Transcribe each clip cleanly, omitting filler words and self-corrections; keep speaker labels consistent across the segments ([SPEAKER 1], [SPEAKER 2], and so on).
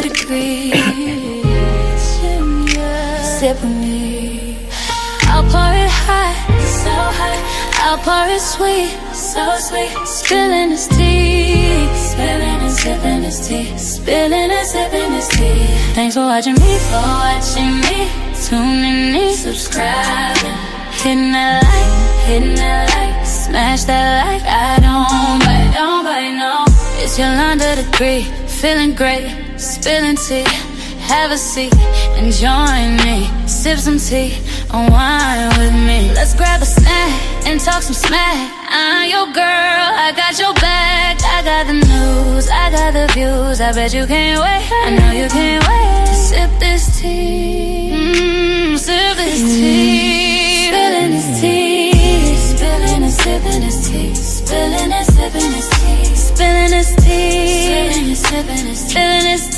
[SPEAKER 1] under the degrees. Sip with me. I'll pour it hot, so hot. I'll pour it sweet, so sweet. Spilling his tea, spilling and sipping his tea, spilling and sipping his tea. Thanks for watching me, tuning in, subscribing, hitting that like, smash that like. I don't bite, no. It's your under the degree, feeling great, spilling tea. Have a seat and join me. Sip some tea, unwind with me. Let's grab a snack and talk some smack. I'm your girl, I got your back. I got the news, I got the views. I bet you can't wait, I know you can't wait to sip this tea. Sip this tea. Spilling this tea. Spilling and sipping this tea. Spilling and sipping this tea. Spilling this tea. Spilling and sipping this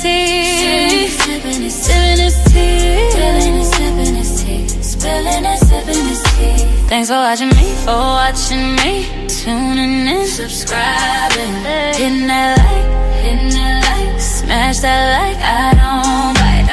[SPEAKER 1] tea. Spilling and sipping this tea. Spilling and sipping this tea. Spilling and sipping this tea. Thanks for watching me, tuning in, subscribing, hitting that like, smash that like. I don't bite,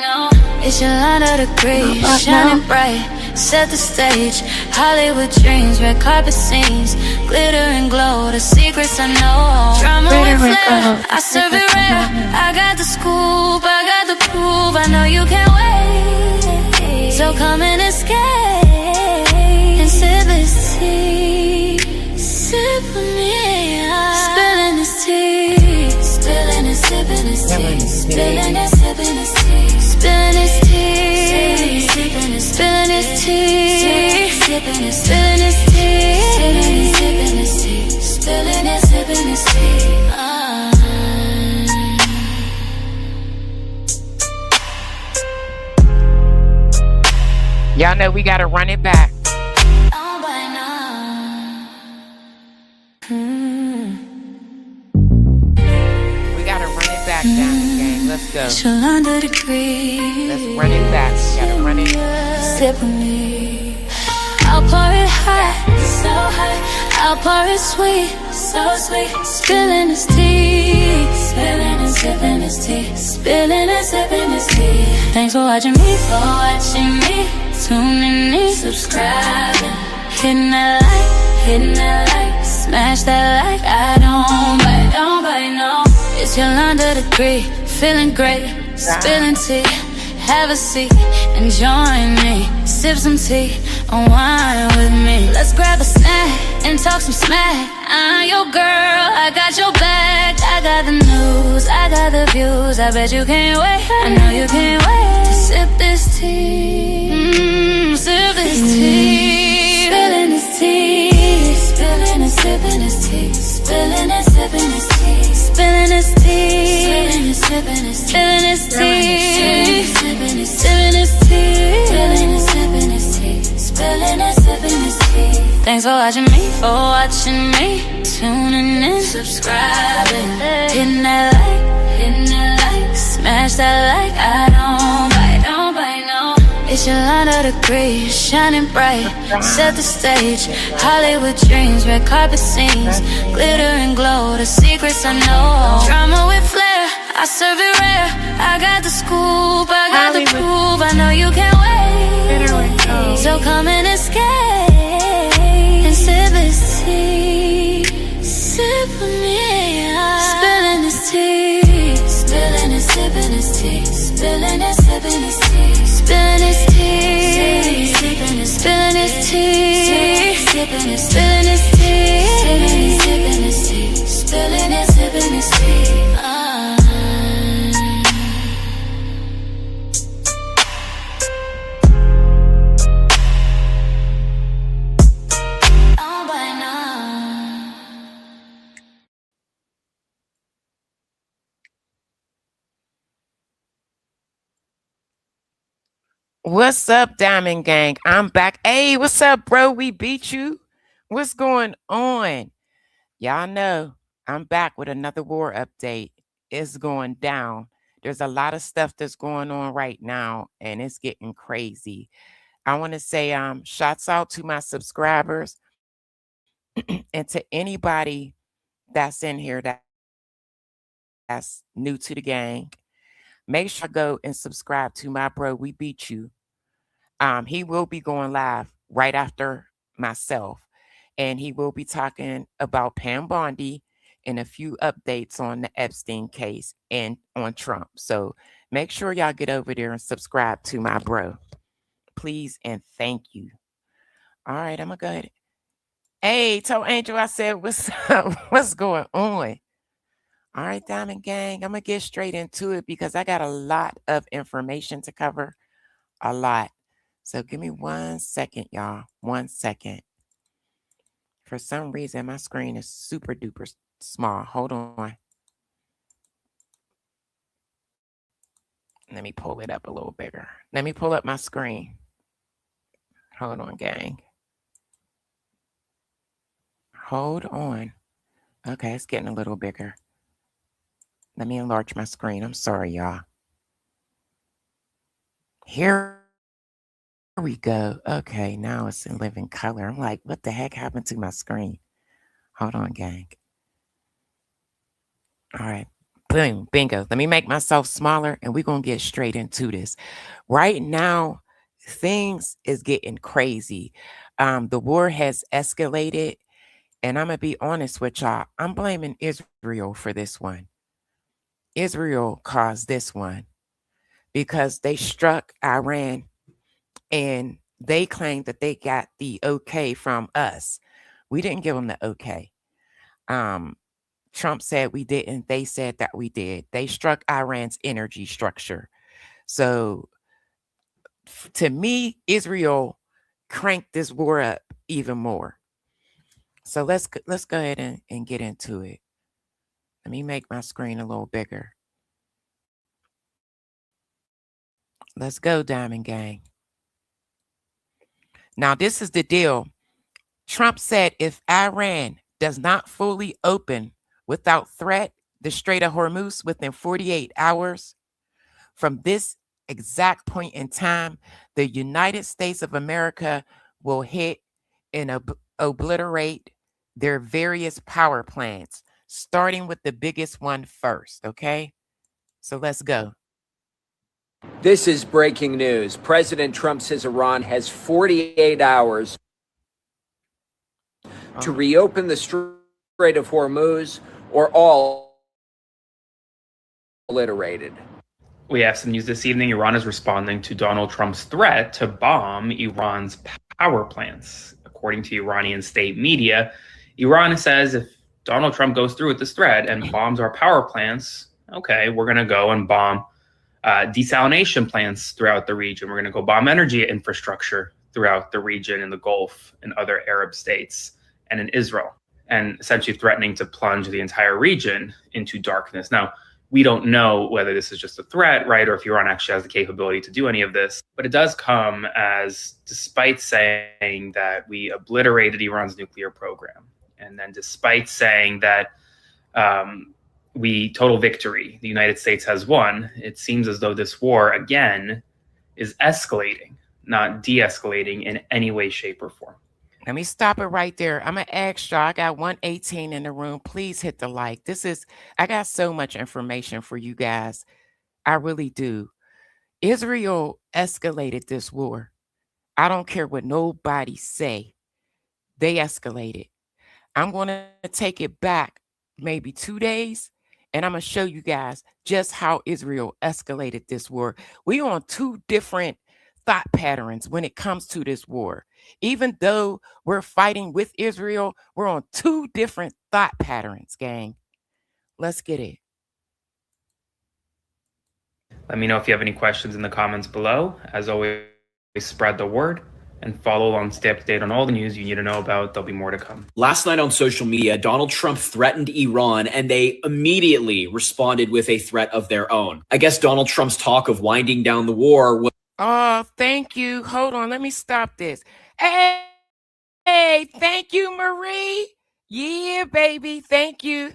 [SPEAKER 1] no. It's your under the degree, shining bright. Set the stage, Hollywood dreams, red carpet scenes, glitter and glow, the secrets I know. Drama with flair, I serve it rare. I got the scoop, I got the proof. I know you can't wait, so come and escape and sip this tea. Sip with me, spilling this tea, spilling and sipping this tea, spilling and sipping this tea, spilling this tea, spilling this tea, spilling this tea, spilling this tea, spilling and sipping this tea.
[SPEAKER 2] Y'all know we gotta run it back. We gotta run it back down the game. Let's go. Let's run it back. We gotta run it.
[SPEAKER 1] Sip with me. I'll pour it hot, so hot. I'll pour it sweet, so sweet. Spilling this tea, spilling and sipping this tea, spilling and sipping this tea. Thanks for watching me, tuning in, subscribing, hitting that like, smash that like. I don't bite, no. It's your under the degree, feeling great, spilling tea. Have a seat and join me. Sip some tea, unwind with me. Let's grab a snack and talk some smack. I'm your girl, I got your back. I got the news, I got the views. I bet you can't wait, I know you can't wait to sip this tea. Sip this tea. Spilling this tea. Spilling and sipping this tea. Spilling and sipping this tea. Spilling this tea. Spilling and sipping this tea. Spilling this tea. Spilling and sipping this tea. Spilling and sipping this tea. Spilling and sipping this tea. Thanks for watching me, tuning in, subscribing, hitting that like, smash that like. I don't bite, no. It's your under the degree, shining bright. Set the stage, Hollywood dreams, red carpet scenes, glitter and glow, the secrets I know. Drama with flair, I serve it rare. I got the scoop, I got the proof. I know you can't wait, so come and escape and sip this tea. Sip with me, spilling this tea, spilling and sipping this tea, spilling and sipping this tea, spilling this tea, spilling this tea, spilling this tea, spilling this tea, spilling and sipping this tea.
[SPEAKER 2] What's up, Diamond Gang? I'm back. Hey, what's up, bro? We beat you. What's going on? Y'all know I'm back with another war update. It's going down. There's a lot of stuff that's going on right now, and it's getting crazy. I want to say shouts out to my subscribers and to anybody that's in here that's new to the gang. Make sure y'all go and subscribe to my bro, We Beat You. He will be going live right after myself, and he will be talking about Pam Bondi and a few updates on the Epstein case and on Trump. So make sure y'all get over there and subscribe to my bro. Please and thank you. All right, I'm gonna go ahead. Hey, tell Angel I said what's up? What's going on? All right, Diamond Gang, I'm gonna get straight into it because I got a lot of information to cover. A lot. So give me 1 second, y'all. 1 second. For some reason, my screen is super duper small. Hold on. Let me pull it up a little bigger. Let me pull up my screen. Hold on, gang. Hold on. Okay, it's getting a little bigger. Let me enlarge my screen. I'm sorry, y'all. Here we go. Okay, now it's in living color. I'm like, what the heck happened to my screen? Hold on, gang. All right. Boom, bingo. Let me make myself smaller and we're going to get straight into this. Right now, things is getting crazy. The war has escalated, and I'm going to be honest with y'all. I'm blaming Israel for this one. Israel caused this one because they struck Iran and they claimed that they got the okay from us. We didn't give them the okay. Um, Trump said we didn't. They said that we did. They struck Iran's energy structure. So to me, Israel cranked this war up even more. So let's go ahead and get into it. Let me make my screen a little bigger. Let's go, Diamond Gang. Now, this is the deal. Trump said if Iran does not fully open without threat the Strait of Hormuz within 48 hours from this exact point in time, the United States of America will hit and obliterate their various power plants, starting with the biggest one first. Okay, so let's go.
[SPEAKER 3] This is breaking news. President Trump says Iran has 48 hours to reopen the Strait of Hormuz or all obliterated.
[SPEAKER 4] We have some news this evening. Iran is responding to Donald Trump's threat to bomb Iran's power plants. According to Iranian state media, Iran says if Donald Trump goes through with this threat and bombs our power plants, okay, we're going to go and bomb desalination plants throughout the region. We're going to go bomb energy infrastructure throughout the region in the Gulf and other Arab states and in Israel, and essentially threatening to plunge the entire region into darkness. Now, we don't know whether this is just a threat, right, or if Iran actually has the capability to do any of this. But it does come as, despite saying that we obliterated Iran's nuclear program, and then despite saying that total victory, the United States has won, it seems as though this war, again, is escalating, not de-escalating in any way, shape, or form.
[SPEAKER 2] Let me stop it right there. I'm an extra. I got 118 in the room. Please hit the like. I got so much information for you guys. I really do. Israel escalated this war. I don't care what nobody say. They escalated. I'm going to take it back maybe 2 days, and I'm going to show you guys just how Israel escalated this war. We on two different thought patterns when it comes to this war. Even though we're fighting with Israel, we're on two different thought patterns, gang. Let's get it.
[SPEAKER 4] Let me know if you have any questions in the comments below. As always, spread the word and follow along, stay up to date on all the news you need to know about. There'll be more to come.
[SPEAKER 5] Last night on social media, Donald Trump threatened Iran, and they immediately responded with a threat of their own. I guess Donald Trump's talk of winding down the war was...
[SPEAKER 2] Oh, thank you. Hold on. Let me stop this. Hey, thank you, Marie. Yeah, baby. Thank you.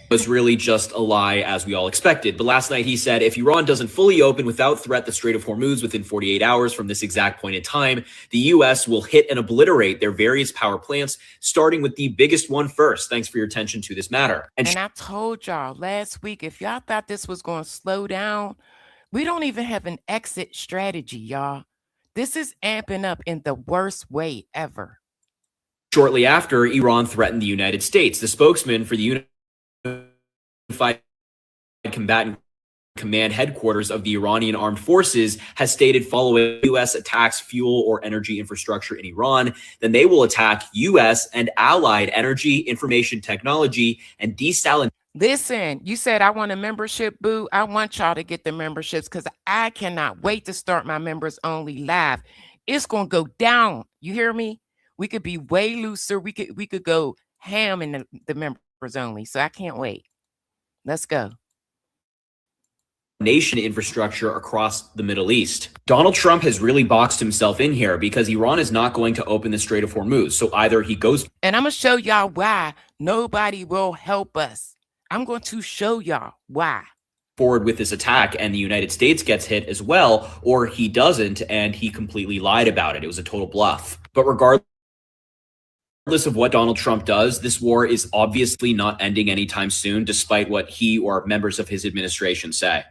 [SPEAKER 5] Was really just a lie, as we all expected. But last night he said if Iran doesn't fully open without threat the Strait of Hormuz within 48 hours from this exact point in time, the U.S. will hit and obliterate their various power plants, starting with the biggest one first. Thanks for your attention to this matter.
[SPEAKER 2] And I told y'all last week, if y'all thought this was going to slow down We don't even have an exit strategy, y'all. This is amping up in the worst way ever.
[SPEAKER 5] Shortly after, Iran threatened the United States. The spokesman for the Unified Combatant Command headquarters of the Iranian Armed Forces has stated following U.S. attacks fuel or energy infrastructure in Iran, then they will attack U.S. and allied energy, information technology, and desalination.
[SPEAKER 2] Listen, you said I want a membership, boo. I want y'all to get the memberships because I cannot wait to start my members only live. It's gonna go down. You hear me? We could be way looser. We could go ham in the members only. So I can't wait. Let's go.
[SPEAKER 5] Nation infrastructure across the Middle East. Donald Trump has really boxed himself in here because Iran is not going to open the Strait of Hormuz. So either he goes,
[SPEAKER 2] and I'm gonna show y'all why nobody will help us. I'm going to show y'all why.
[SPEAKER 5] Forward with this attack and the United States gets hit as well, or he doesn't and he completely lied about it. It was a total bluff. But regardless of what Donald Trump does, this war is obviously not ending anytime soon, despite what he or members of his administration say.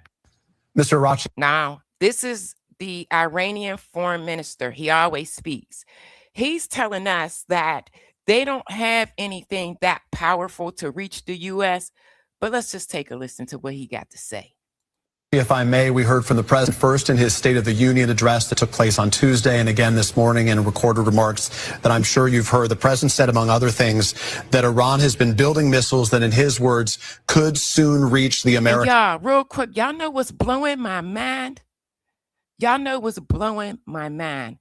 [SPEAKER 6] Mr. Araghchi.
[SPEAKER 2] Now, this is the Iranian foreign minister. He always speaks. He's telling us that they don't have anything that powerful to reach the U.S., but let's just take a listen to what he got to say.
[SPEAKER 6] If I may, we heard from the president first in his State of the Union address that took place on Tuesday and again this morning in recorded remarks that I'm sure you've heard. The president said, among other things, that Iran has been building missiles that, in his words, could soon reach the American.
[SPEAKER 2] Y'all, real quick, y'all know what's blowing my mind? Y'all know what's blowing my mind?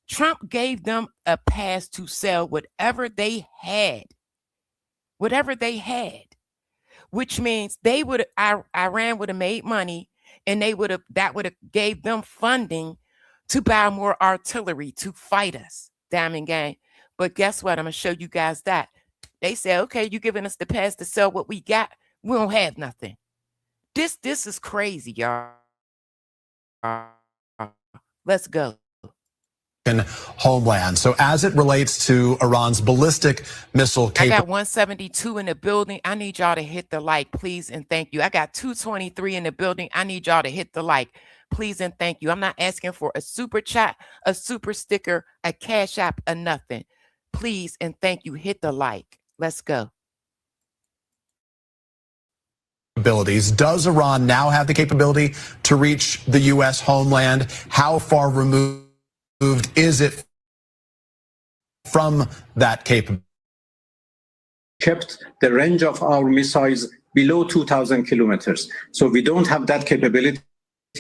[SPEAKER 2] Trump gave them a pass to sell whatever they had. Whatever they had. Which means they would Iran would have made money and that would have gave them funding to buy more artillery to fight us, Diamond Gang. But guess what? I'm gonna show you guys that. They say, okay, you giving us the pass to sell what we got. We don't have nothing. This is crazy, y'all. Let's go.
[SPEAKER 6] Homeland. So as it relates to Iran's ballistic missile
[SPEAKER 2] I got 172 in the building. I need y'all to hit the like, please and thank you. I got 223 in the building. I need y'all to hit the like, please and thank you. I'm not asking for a super chat, a super sticker, a cash app, or nothing. Please and thank you. Hit the like. Let's go.
[SPEAKER 6] Capabilities. Does Iran now have the capability to reach the U.S. homeland? How far removed is it from that capability?
[SPEAKER 7] Kept the range of our missiles below 2,000 kilometers. So we don't have that capability,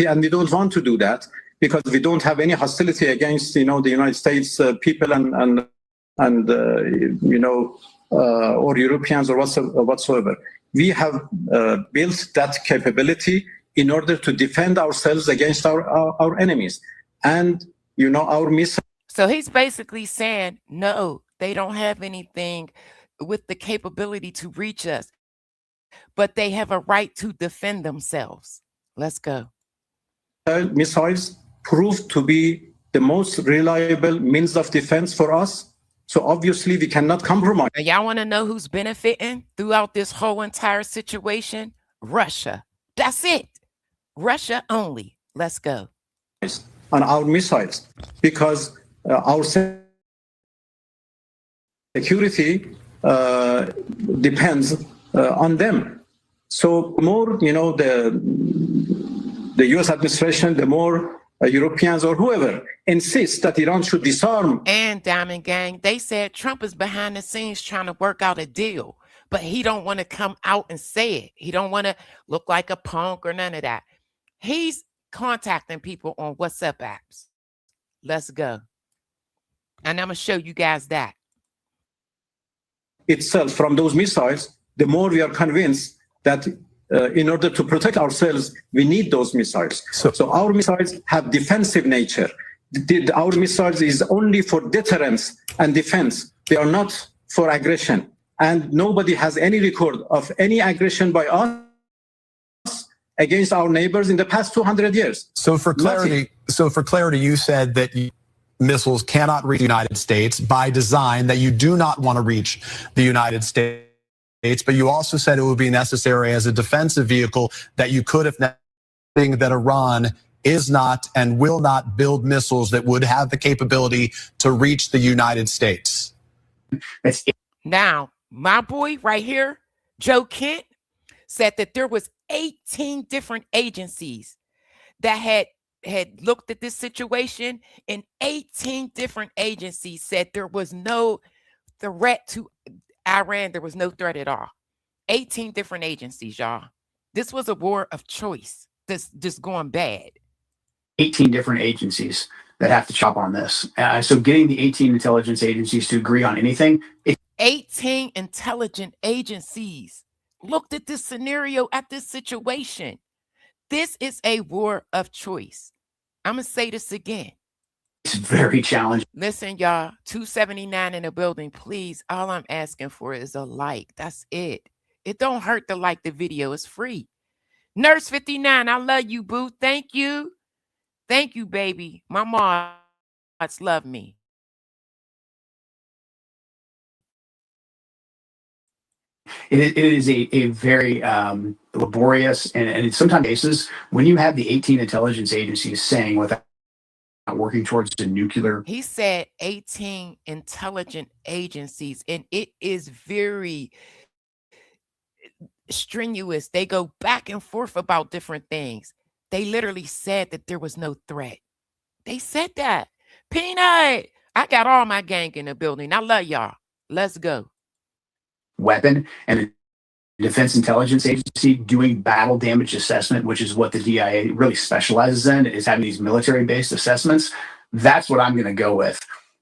[SPEAKER 7] and we don't want to do that because we don't have any hostility against, the United States people and or Europeans or whatsoever. We have built that capability in order to defend ourselves against our enemies. And our missile.
[SPEAKER 2] So he's basically saying, no, they don't have anything with the capability to reach us, but they have a right to defend themselves. Let's go.
[SPEAKER 7] Missiles proved to be the most reliable means of defense for us. So obviously we cannot compromise.
[SPEAKER 2] And y'all want to know who's benefiting throughout this whole entire situation? Russia. That's it. Russia only. Let's go.
[SPEAKER 7] On our missiles, because our security depends on them. So more, the U.S. administration, the more Europeans or whoever insists that Iran should disarm.
[SPEAKER 2] And Diamond Gang, they said Trump is behind the scenes trying to work out a deal, but he don't want to come out and say it. He don't want to look like a punk or none of that. He's contacting people on WhatsApp apps. Let's go. And I'm going to show you guys that.
[SPEAKER 7] Itself from those missiles, the more we are convinced that in order to protect ourselves, we need those missiles. So our missiles have defensive nature. Our missiles is only for deterrence and defense. They are not for aggression. And nobody has any record of any aggression by us against our neighbors in the past 200 years.
[SPEAKER 6] So for clarity, you said that missiles cannot reach the United States by design, that you do not want to reach the United States, but you also said it would be necessary as a defensive vehicle that you could, if that Iran is not and will not build missiles that would have the capability to reach the United States.
[SPEAKER 2] Now, my boy right here, Joe Kent, said that there was 18 different agencies that had looked at this situation, and 18 different agencies said there was no threat to Iran. There was no threat at all. 18 different agencies, y'all. This was a war of choice. This just going bad.
[SPEAKER 8] 18 different agencies that have to chop on this. So getting the 18 intelligence agencies to agree on anything.
[SPEAKER 2] 18 intelligent agencies looked at this scenario, at this situation. This is a war of choice. I'm going to say this again.
[SPEAKER 8] It's very challenging.
[SPEAKER 2] Listen, y'all, 279 in the building, please. All I'm asking for is a like. That's it. It don't hurt to like the video. It's free. Nurse 59, I love you, boo. Thank you. Thank you, baby. My mods love me.
[SPEAKER 8] It is a very laborious and in sometimes cases when you have the 18 intelligence agencies saying without working towards a nuclear.
[SPEAKER 2] He said 18 intelligent agencies, and it is very strenuous. They go back and forth about different things. They literally said that there was no threat. They said that. Peanut, I got all my gang in the building. I love y'all. Let's go.
[SPEAKER 8] Weapon and the Defense Intelligence Agency doing battle damage assessment, which is what the DIA really specializes in, is having these military-based assessments. That's what I'm going to go with.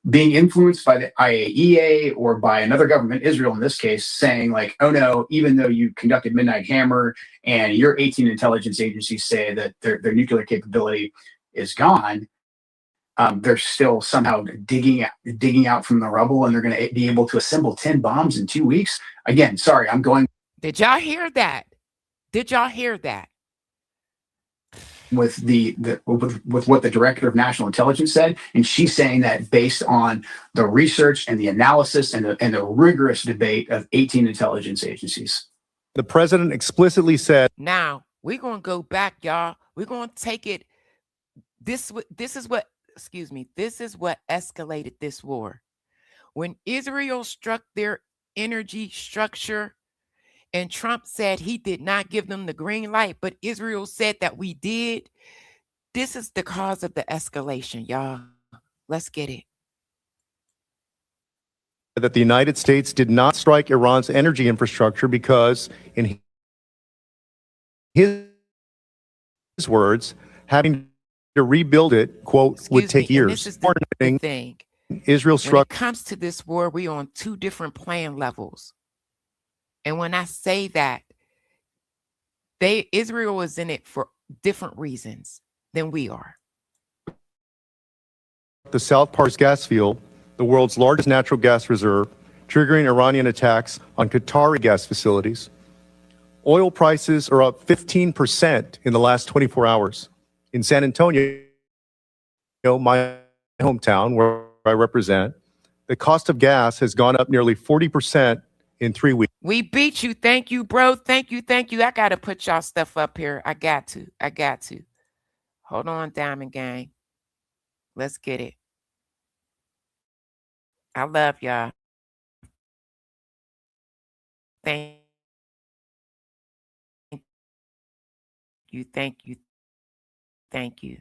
[SPEAKER 8] Being influenced by the IAEA or by another government, Israel in this case, saying like, oh no, even though you conducted Midnight Hammer and your 18 intelligence agencies say that their nuclear capability is gone, they're still somehow digging out from the rubble, and they're going to be able to assemble 10 bombs in 2 weeks. Again, sorry, I'm going.
[SPEAKER 2] Did y'all hear that? Did y'all hear that?
[SPEAKER 8] With with what the director of national intelligence said, and she's saying that based on the research and the analysis and the rigorous debate of 18 intelligence agencies.
[SPEAKER 9] The president explicitly said.
[SPEAKER 2] Now we're gonna go back, y'all. We're gonna take it. This is what escalated this war. When Israel struck their energy structure, and Trump said he did not give them the green light, but Israel said that we did. This is the cause of the escalation, y'all. Let's get it.
[SPEAKER 9] That the United States did not strike Iran's energy infrastructure because, in his words, having to rebuild it, quote, would take years.
[SPEAKER 2] This is the thing.
[SPEAKER 9] Israel struck.
[SPEAKER 2] When it comes to this war, we're on two different playing levels. And when I say that, Israel is in it for different reasons than we are.
[SPEAKER 9] The South Pars gas field, the world's largest natural gas reserve, triggering Iranian attacks on Qatari gas facilities. Oil prices are up 15% in the last 24 hours. In San Antonio, my hometown, where I represent, the cost of gas has gone up nearly 40% in 3 weeks.
[SPEAKER 2] We beat you. Thank you, bro. Thank you. Thank you. I got to put y'all stuff up here. I got to. Hold on, Diamond Gang. Let's get it. I love y'all. Thank you. Thank you. Thank you.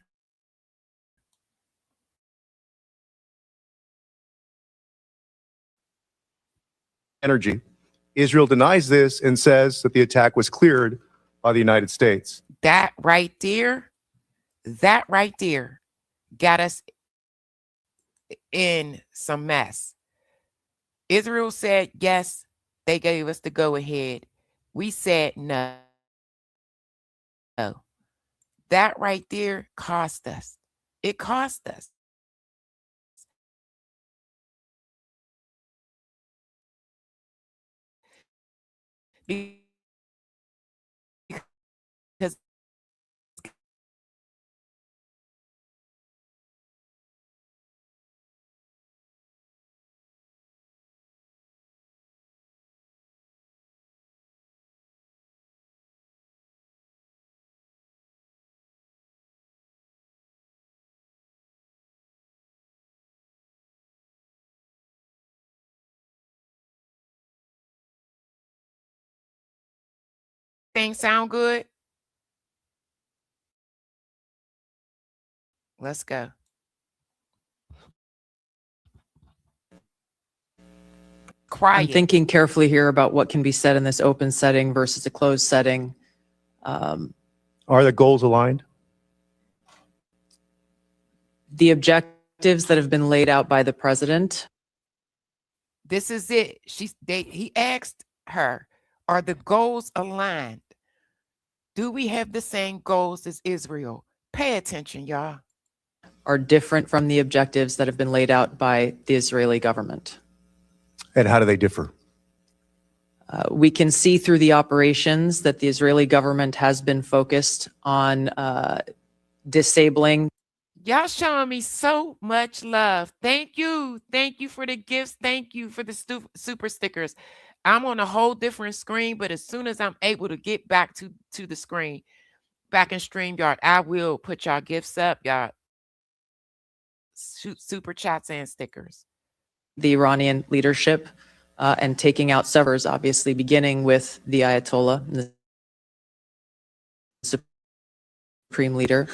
[SPEAKER 9] Energy. Israel denies this and says that the attack was cleared by the United States.
[SPEAKER 2] That right there got us in some mess. Israel said yes, they gave us the go ahead. We said no. That right there cost us. It cost us. Because Everything sound good? Let's go. Quiet.
[SPEAKER 10] I'm thinking carefully here about what can be said in this open setting versus a closed setting.
[SPEAKER 9] Are the goals aligned?
[SPEAKER 10] The objectives that have been laid out by the president.
[SPEAKER 2] This is it. He asked her, are the goals aligned? Do we have the same goals as Israel? Pay attention, y'all.
[SPEAKER 10] Are different from the objectives that have been laid out by the Israeli government.
[SPEAKER 9] And how do they differ?
[SPEAKER 10] We can see through the operations that the Israeli government has been focused on disabling.
[SPEAKER 2] Y'all showing me so much love. Thank you. Thank you for the gifts. Thank you for the super stickers. I'm on a whole different screen, but as soon as I'm able to get back to the screen, back in StreamYard, I will put y'all gifts up, y'all. Super chats and stickers.
[SPEAKER 10] The Iranian leadership and taking out severs, obviously, beginning with the Ayatollah, the supreme leader,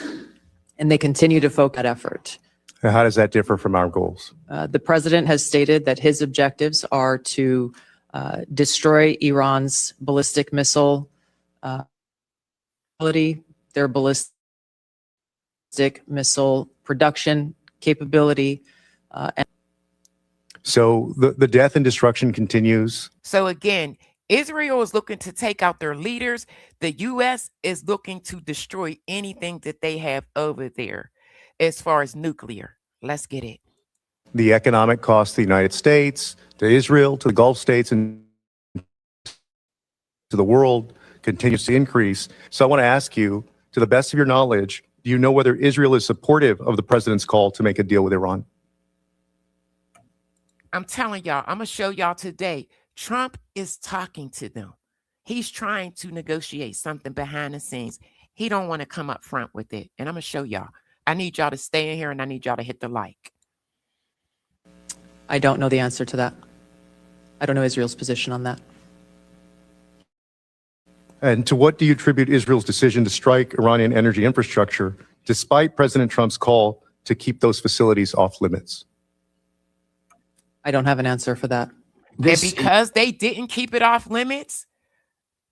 [SPEAKER 10] and they continue to focus that effort.
[SPEAKER 9] And how does that differ from our goals?
[SPEAKER 10] The president has stated that his objectives are to destroy Iran's ballistic missile ability, their ballistic missile production capability.
[SPEAKER 9] So the death and destruction continues.
[SPEAKER 2] So again, Israel is looking to take out their leaders. The U.S. is looking to destroy anything that they have over there as far as nuclear. Let's get it.
[SPEAKER 9] The economic cost to the United States, to Israel, to the Gulf states, and to the world continues to increase. So I want to ask you, to the best of your knowledge, do you know whether Israel is supportive of the president's call to make a deal with Iran?
[SPEAKER 2] I'm telling y'all, I'm going to show y'all today. Trump is talking to them. He's trying to negotiate something behind the scenes. He don't want to come up front with it. And I'm going to show y'all. I need y'all to stay in here and I need y'all to hit the like.
[SPEAKER 10] I don't know the answer to that. I don't know Israel's position on that.
[SPEAKER 9] And to what do you attribute Israel's decision to strike Iranian energy infrastructure, despite President Trump's call to keep those facilities off limits?
[SPEAKER 10] I don't have an answer for that.
[SPEAKER 2] And because they didn't keep it off limits,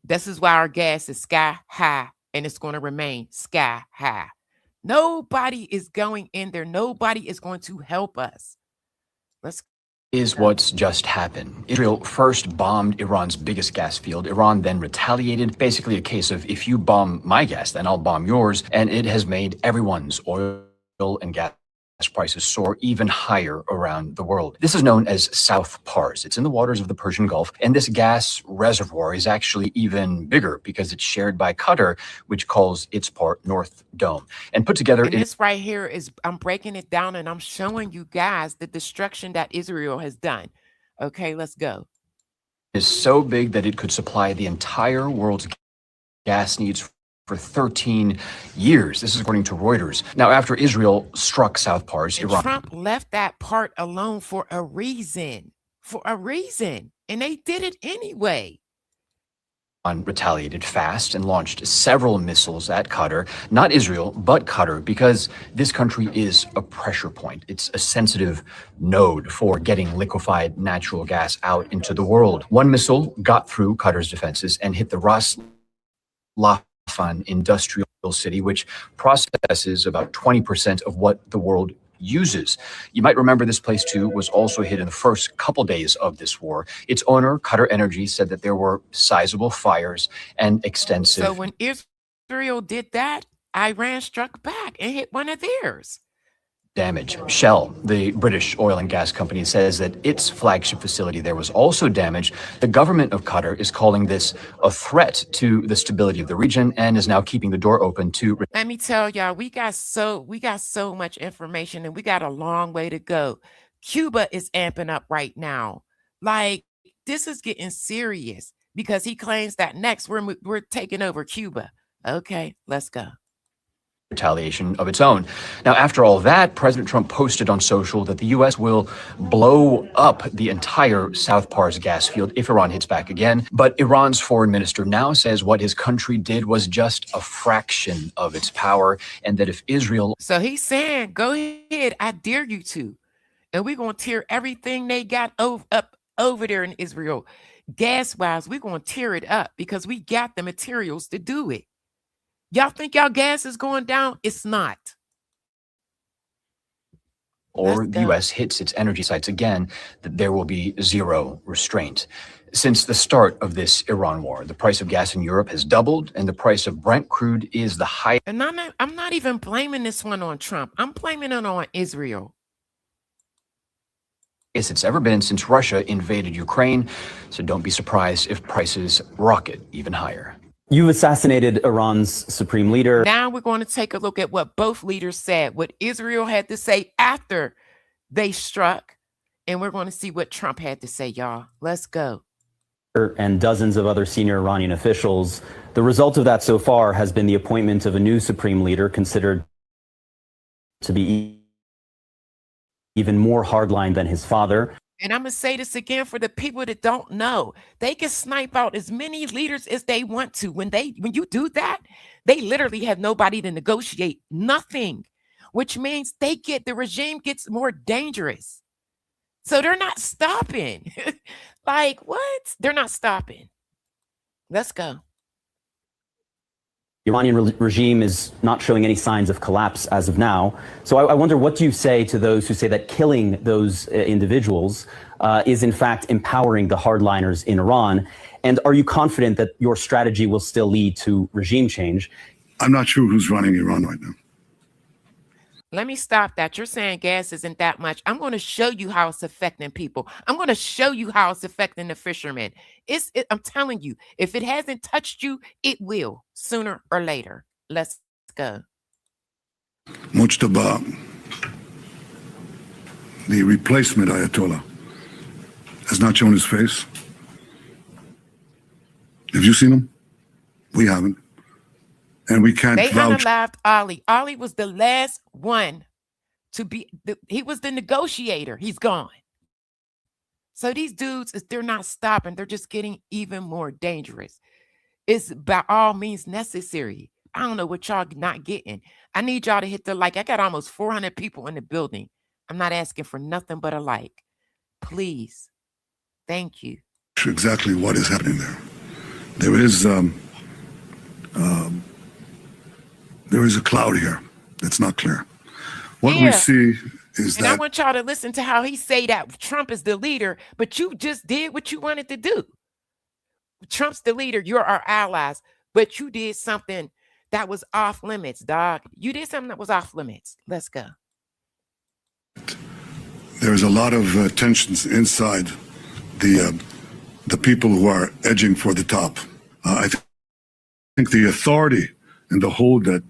[SPEAKER 2] this is why our gas is sky high and it's going to remain sky high. Nobody is going in there. Nobody is going to help us.
[SPEAKER 11] Is what's just happened. Israel first bombed Iran's biggest gas field. Iran then retaliated. Basically a case of, if you bomb my gas, then I'll bomb yours. And it has made everyone's oil and gas prices soar even higher around the world. This is known as South Pars. It's in the waters of the Persian Gulf. And this gas reservoir is actually even bigger because it's shared by Qatar, which calls its part North Dome. And put together...
[SPEAKER 2] And this right here is, I'm breaking it down and I'm showing you guys the destruction that Israel has done. Okay, let's go.
[SPEAKER 11] Is so big that it could supply the entire world's gas needs for 13 years. This is according to Reuters. Now, after Israel struck South Pars, Iran...
[SPEAKER 2] Trump left that part alone for a reason. And they did it anyway.
[SPEAKER 11] Retaliated fast and launched several missiles at Qatar, not Israel, but Qatar, because this country is a pressure point. It's a sensitive node for getting liquefied natural gas out into the world. One missile got through Qatar's defenses and hit the Ras Laffan industrial city, which processes about 20% of what the world uses. You might remember this place too was also hit in the first couple days of this war. Its owner, Qatar Energy, said that there were sizable fires and extensive...
[SPEAKER 2] So when Israel did that, Iran struck back and hit one of theirs.
[SPEAKER 11] Damage. Shell, the British oil and gas company, says that its flagship facility there was also damaged. The government of Qatar is calling this a threat to the stability of the region and is now keeping the door open to...
[SPEAKER 2] Let me tell y'all, we got so much information and we got a long way to go. Cuba is amping up right now. Like, this is getting serious because he claims that next we're taking over Cuba. Okay, let's go.
[SPEAKER 11] retaliation of its own. Now, after all that, President Trump posted on social that the U.S. will blow up the entire South Pars gas field if Iran hits back again. But Iran's foreign minister now says what his country did was just a fraction of its power, and that if Israel...
[SPEAKER 2] So he's saying, go ahead, I dare you to. And we're going to tear everything they got up over there in Israel. Gas-wise, we're going to tear it up because we got the materials to do it. Y'all think y'all gas is going down? It's not.
[SPEAKER 11] Or the U.S. hits its energy sites again, that there will be zero restraint. Since the start of this Iran war, the price of gas in Europe has doubled, and the price of Brent crude is the highest.
[SPEAKER 2] And I'm not even blaming this one on Trump. I'm blaming it on Israel.
[SPEAKER 11] It's ever been since Russia invaded Ukraine, so don't be surprised if prices rocket even higher.
[SPEAKER 12] You've assassinated Iran's supreme leader.
[SPEAKER 2] Now we're going to take a look at what both leaders said, what Israel had to say after they struck, and we're going to see what Trump had to say, y'all. Let's go.
[SPEAKER 12] And dozens of other senior Iranian officials. The result of that so far has been the appointment of a new supreme leader considered to be even more hardline than his father.
[SPEAKER 2] And I'm going to say this again for the people that don't know. They can snipe out as many leaders as they want to. When you do that, they literally have nobody to negotiate, nothing, which means the regime gets more dangerous. So they're not stopping. Like, what? They're not stopping. Let's go.
[SPEAKER 12] The Iranian regime is not showing any signs of collapse as of now. So I wonder, what do you say to those who say that killing those individuals is in fact empowering the hardliners in Iran? And are you confident that your strategy will still lead to regime change?
[SPEAKER 13] I'm not sure who's running Iran right now.
[SPEAKER 2] Let me stop that. You're saying gas isn't that much. I'm going to show you how it's affecting people. I'm going to show you how it's affecting the fishermen. I'm telling you, if it hasn't touched you, it will sooner or later. Let's go.
[SPEAKER 13] Mujtaba, the replacement Ayatollah, has not shown his face. Have you seen him? We haven't. And we can't vouch.
[SPEAKER 2] They unalived Ali. Ali was the last one to be, he was the negotiator. He's gone. So these dudes, they're not stopping. They're just getting even more dangerous. It's by all means necessary. I don't know what y'all not getting. I need y'all to hit the like. I got almost 400 people in the building. I'm not asking for nothing but a like. Please. Thank you.
[SPEAKER 13] Exactly what is happening there. There is a cloud here that's not clear. What we see is
[SPEAKER 2] and I want y'all to listen to how he say that Trump is the leader, but you just did what you wanted to do. Trump's the leader. You're our allies, but you did something that was off limits, dog. You did something that was off limits. Let's go.
[SPEAKER 13] There's a lot of tensions inside the people who are edging for the top. I think the authority and the hold that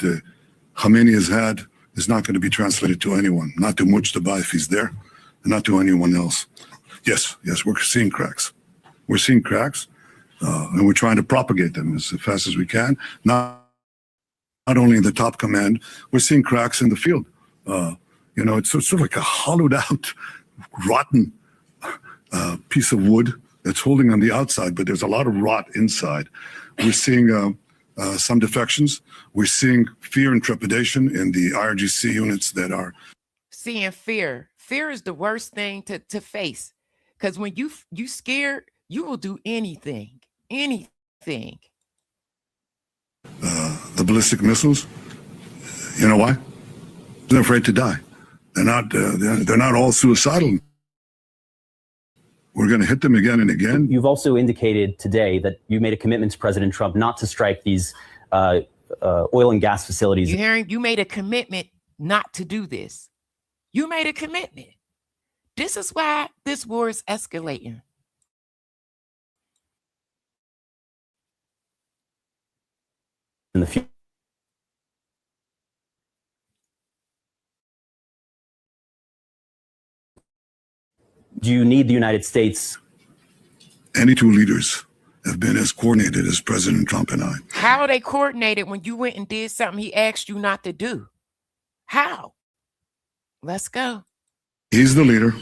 [SPEAKER 13] Khamenei has had is not going to be translated to anyone, not to Mujtaba if he's there, and not to anyone else. Yes, we're seeing cracks. We're seeing cracks, and we're trying to propagate them as fast as we can. Not only in the top command, we're seeing cracks in the field. It's sort of like a hollowed out, rotten piece of wood that's holding on the outside, but there's a lot of rot inside. We're seeing some defections. We're seeing fear and trepidation in the IRGC units that are
[SPEAKER 2] seeing fear. Fear is the worst thing to face, because when you scared, you will do anything.
[SPEAKER 13] The ballistic missiles. You know why? They're afraid to die. They're not all suicidal. We're going to hit them again and again.
[SPEAKER 12] You've also indicated today that you made a commitment to President Trump not to strike these oil and gas facilities.
[SPEAKER 2] You hearing? You made a commitment not to do this. You made a commitment. This is why this war is escalating.
[SPEAKER 12] In the future. Do you need the United States?
[SPEAKER 13] Any two leaders have been as coordinated as President Trump and I.
[SPEAKER 2] How are they coordinated when you went and did something he asked you not to do? How? Let's go.
[SPEAKER 13] He's the leader.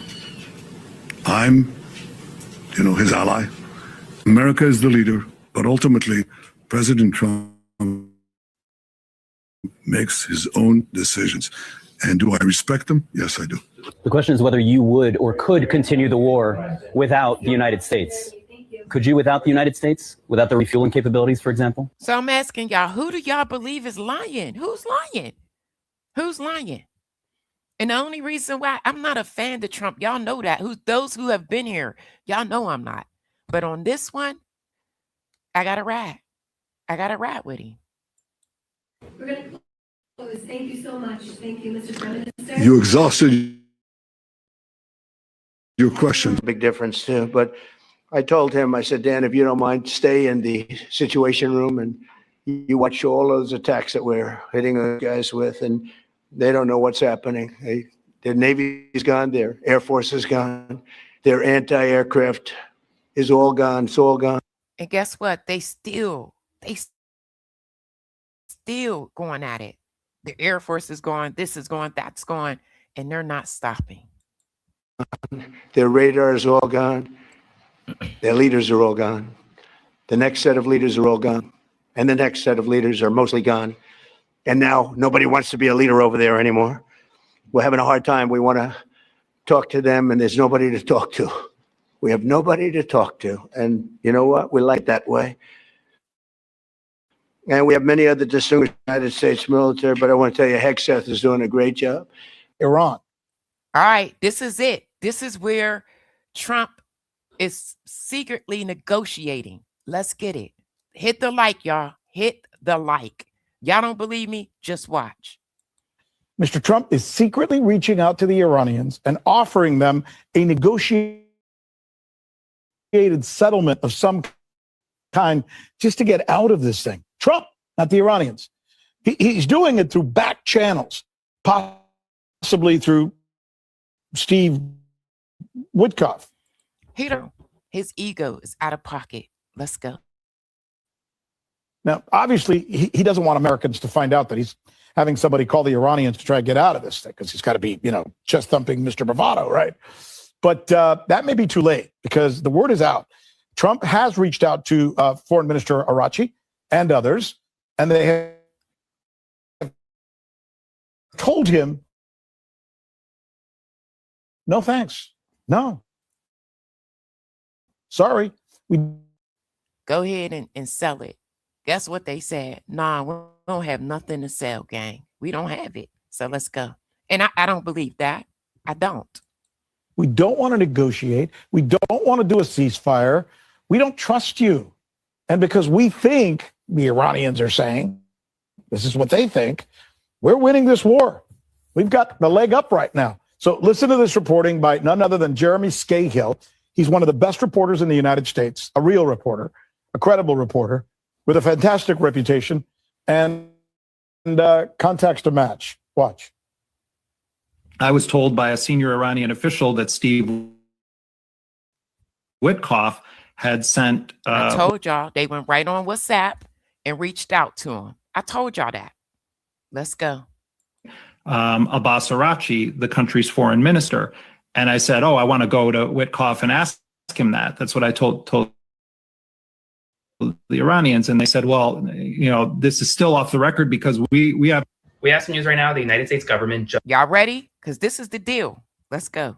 [SPEAKER 13] I'm, his ally. America is the leader, but ultimately, President Trump makes his own decisions. And do I respect them? Yes, I do.
[SPEAKER 12] The question is whether you would or could continue the war without the United States. Could you without the United States? Without the refueling capabilities, for example?
[SPEAKER 2] So I'm asking y'all, who do y'all believe is lying? Who's lying? Who's lying? And the only reason why I'm not a fan of Trump, y'all know that. Those who have been here, y'all know I'm not. But on this one, I got to ride. I got to ride with him.
[SPEAKER 14] We're going to close. Thank you so much. Thank you, Mr. Prime Minister.
[SPEAKER 13] You exhausted your question.
[SPEAKER 15] Big difference too. But I told him, I said, Dan, if you don't mind, stay in the Situation Room and you watch all those attacks that we're hitting the guys with, and they don't know what's happening. Their Navy's gone, their Air Force is gone, their anti-aircraft is all gone. It's all gone.
[SPEAKER 2] And guess what? They still going at it. The Air Force is going, this is going, that's going, and they're not stopping.
[SPEAKER 15] Their radar is all gone. Their leaders are all gone. The next set of leaders are all gone. And the next set of leaders are mostly gone. And now nobody wants to be a leader over there anymore. We're having a hard time. We want to talk to them, and there's nobody to talk to. We have nobody to talk to. And you know what? We like that way. And we have many other distinguished United States military, but I want to tell you, Hegseth is doing a great job.
[SPEAKER 16] Iran.
[SPEAKER 2] All right, this is it. This is where Trump is secretly negotiating. Let's get it. Hit the like, y'all. Hit the like. Y'all don't believe me? Just watch.
[SPEAKER 16] Mr. Trump is secretly reaching out to the Iranians and offering them a negotiated settlement of some kind just to get out of this thing. Trump, not the Iranians. He's doing it through back channels, possibly through Steve Witkoff.
[SPEAKER 2] His ego is out of pocket. Let's go.
[SPEAKER 16] Now, obviously, he doesn't want Americans to find out that he's having somebody call the Iranians to try to get out of this thing, because he's got to be, chest thumping Mr. Bravado, right? But that may be too late, because the word is out. Trump has reached out to Foreign Minister Arachi and others, and they have told him, no thanks. No. Sorry. We
[SPEAKER 2] go ahead and sell it. Guess what they said? Nah, we don't have nothing to sell, gang. We don't have it. So let's go. And I don't believe that. I don't.
[SPEAKER 16] We don't want to negotiate. We don't want to do a ceasefire. We don't trust you. And because we think, the Iranians are saying, this is what they think, we're winning this war. We've got the leg up right now. So listen to this reporting by none other than Jeremy Scahill. He's one of the best reporters in the United States, a real reporter, a credible reporter with a fantastic reputation and context to match. Watch.
[SPEAKER 17] I was told by a senior Iranian official that Steve Witkoff had sent...
[SPEAKER 2] I told y'all, they went right on WhatsApp and reached out to him. I told y'all that. Let's go.
[SPEAKER 17] Abbas Arachi, the country's foreign minister. And I said, I want to go to Witkoff and ask him that. That's what I told the Iranians. And they said, well, this is still off the record because we have
[SPEAKER 4] some news right now. The United States government
[SPEAKER 2] y'all ready? Because this is the deal. Let's go.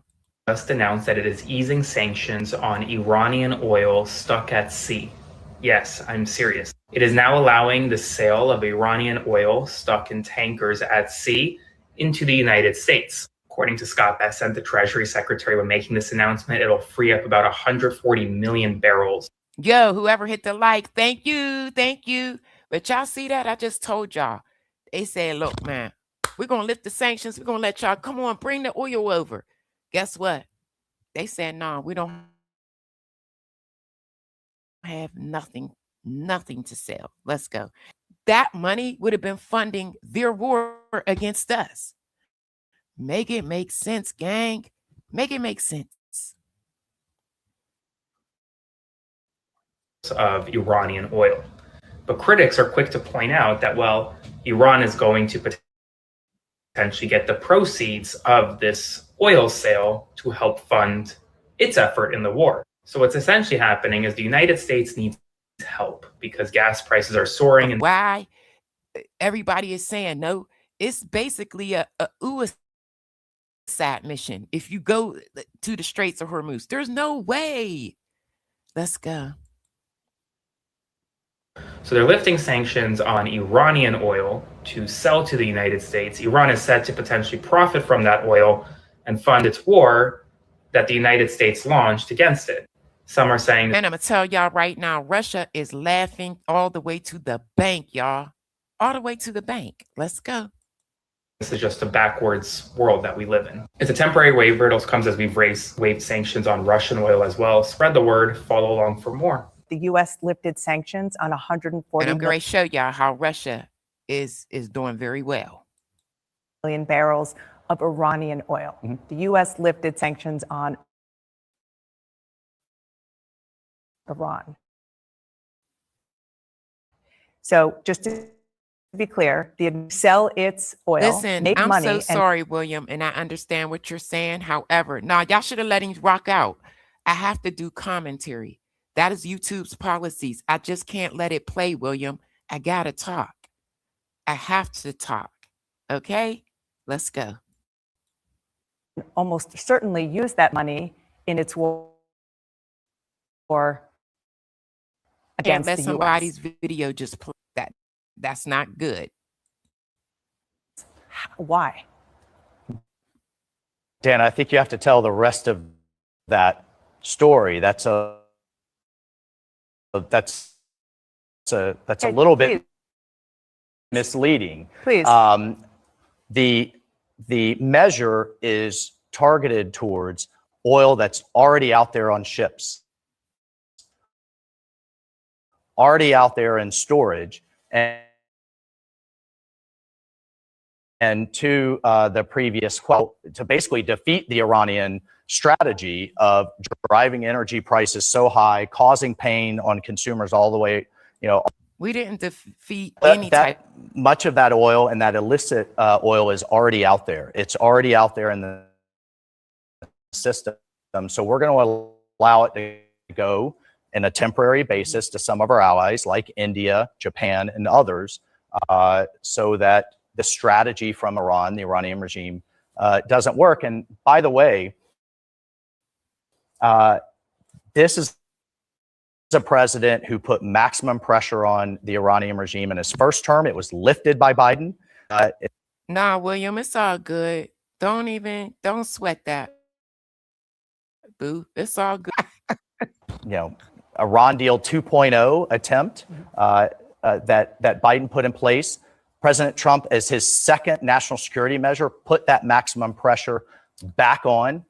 [SPEAKER 4] Just announced that it is easing sanctions on Iranian oil stuck at sea. Yes, I'm serious. It is now allowing the sale of Iranian oil stuck in tankers at sea into the United States. According to Scott Bessent, the Treasury Secretary, when making this announcement, it'll free up about 140 million barrels.
[SPEAKER 2] Yo, whoever hit the like, thank you. But y'all see that? I just told y'all. They said, look, man, we're going to lift the sanctions. We're going to let y'all, come on, bring the oil over. Guess what? They said, no, we don't have nothing to sell. Let's go. That money would have been funding their war against us. Make it make sense, gang. Make it make sense.
[SPEAKER 4] of Iranian oil. But critics are quick to point out that, well, Iran is going to potentially get the proceeds of this oil sale to help fund its effort in the war. So what's essentially happening is the United States needs help because gas prices are soaring. And
[SPEAKER 2] why everybody is saying no, it's basically a USAT mission. If you go to the Straits of Hormuz, there's no way. Let's go.
[SPEAKER 4] So they're lifting sanctions on Iranian oil to sell to the United States. Iran is said to potentially profit from that oil and fund its war that the United States launched against it. Some are saying,
[SPEAKER 2] and I'm going to tell y'all right now, Russia is laughing all the way to the bank, y'all. All the way to the bank. Let's go.
[SPEAKER 4] This is just a backwards world that we live in. It's a temporary waiver. It also comes as we've waived sanctions on Russian oil as well. Spread the word. Follow along for more.
[SPEAKER 18] The U.S. lifted sanctions on 140
[SPEAKER 2] and I'm going to show y'all how Russia is doing very well.
[SPEAKER 18] million barrels of Iranian oil. The U.S. lifted sanctions on Iran. So just to be clear, the sell its oil,
[SPEAKER 2] Listen,
[SPEAKER 18] make
[SPEAKER 2] I'm
[SPEAKER 18] money.
[SPEAKER 2] so sorry, William, and I understand what you're saying. However, no, y'all should have let him rock out. I have to do commentary. That is YouTube's policies. I just can't let it play, William. I gotta talk. I have to talk. Okay? Let's go.
[SPEAKER 18] Almost certainly use that money in its war
[SPEAKER 2] Can't
[SPEAKER 18] against
[SPEAKER 2] let
[SPEAKER 18] the
[SPEAKER 2] somebody's
[SPEAKER 18] US.
[SPEAKER 2] video just play that. That's not good.
[SPEAKER 18] Why?
[SPEAKER 19] Dan, I think you have to tell the rest of that story. That's a little bit misleading.
[SPEAKER 18] Please.
[SPEAKER 19] The measure is targeted towards oil that's already out there on ships, already out there in storage, and to the previous quote, to basically defeat the Iranian strategy of driving energy prices so high, causing pain on consumers all the way,
[SPEAKER 2] We didn't defeat any type.
[SPEAKER 19] Much of that oil and that illicit oil is already out there. It's already out there in the system. So we're going to allow it to go in a temporary basis to some of our allies like India, Japan, and others, so that the strategy from Iran, the Iranian regime, doesn't work. And by the way, this is a president who put maximum pressure on the Iranian regime in his first term. It was lifted by Biden.
[SPEAKER 2] Nah, William, it's all good. Don't sweat that. Boo, it's all good.
[SPEAKER 19] Iran deal 2.0 attempt that Biden put in place. President Trump, as his second national security measure, put that maximum pressure back on.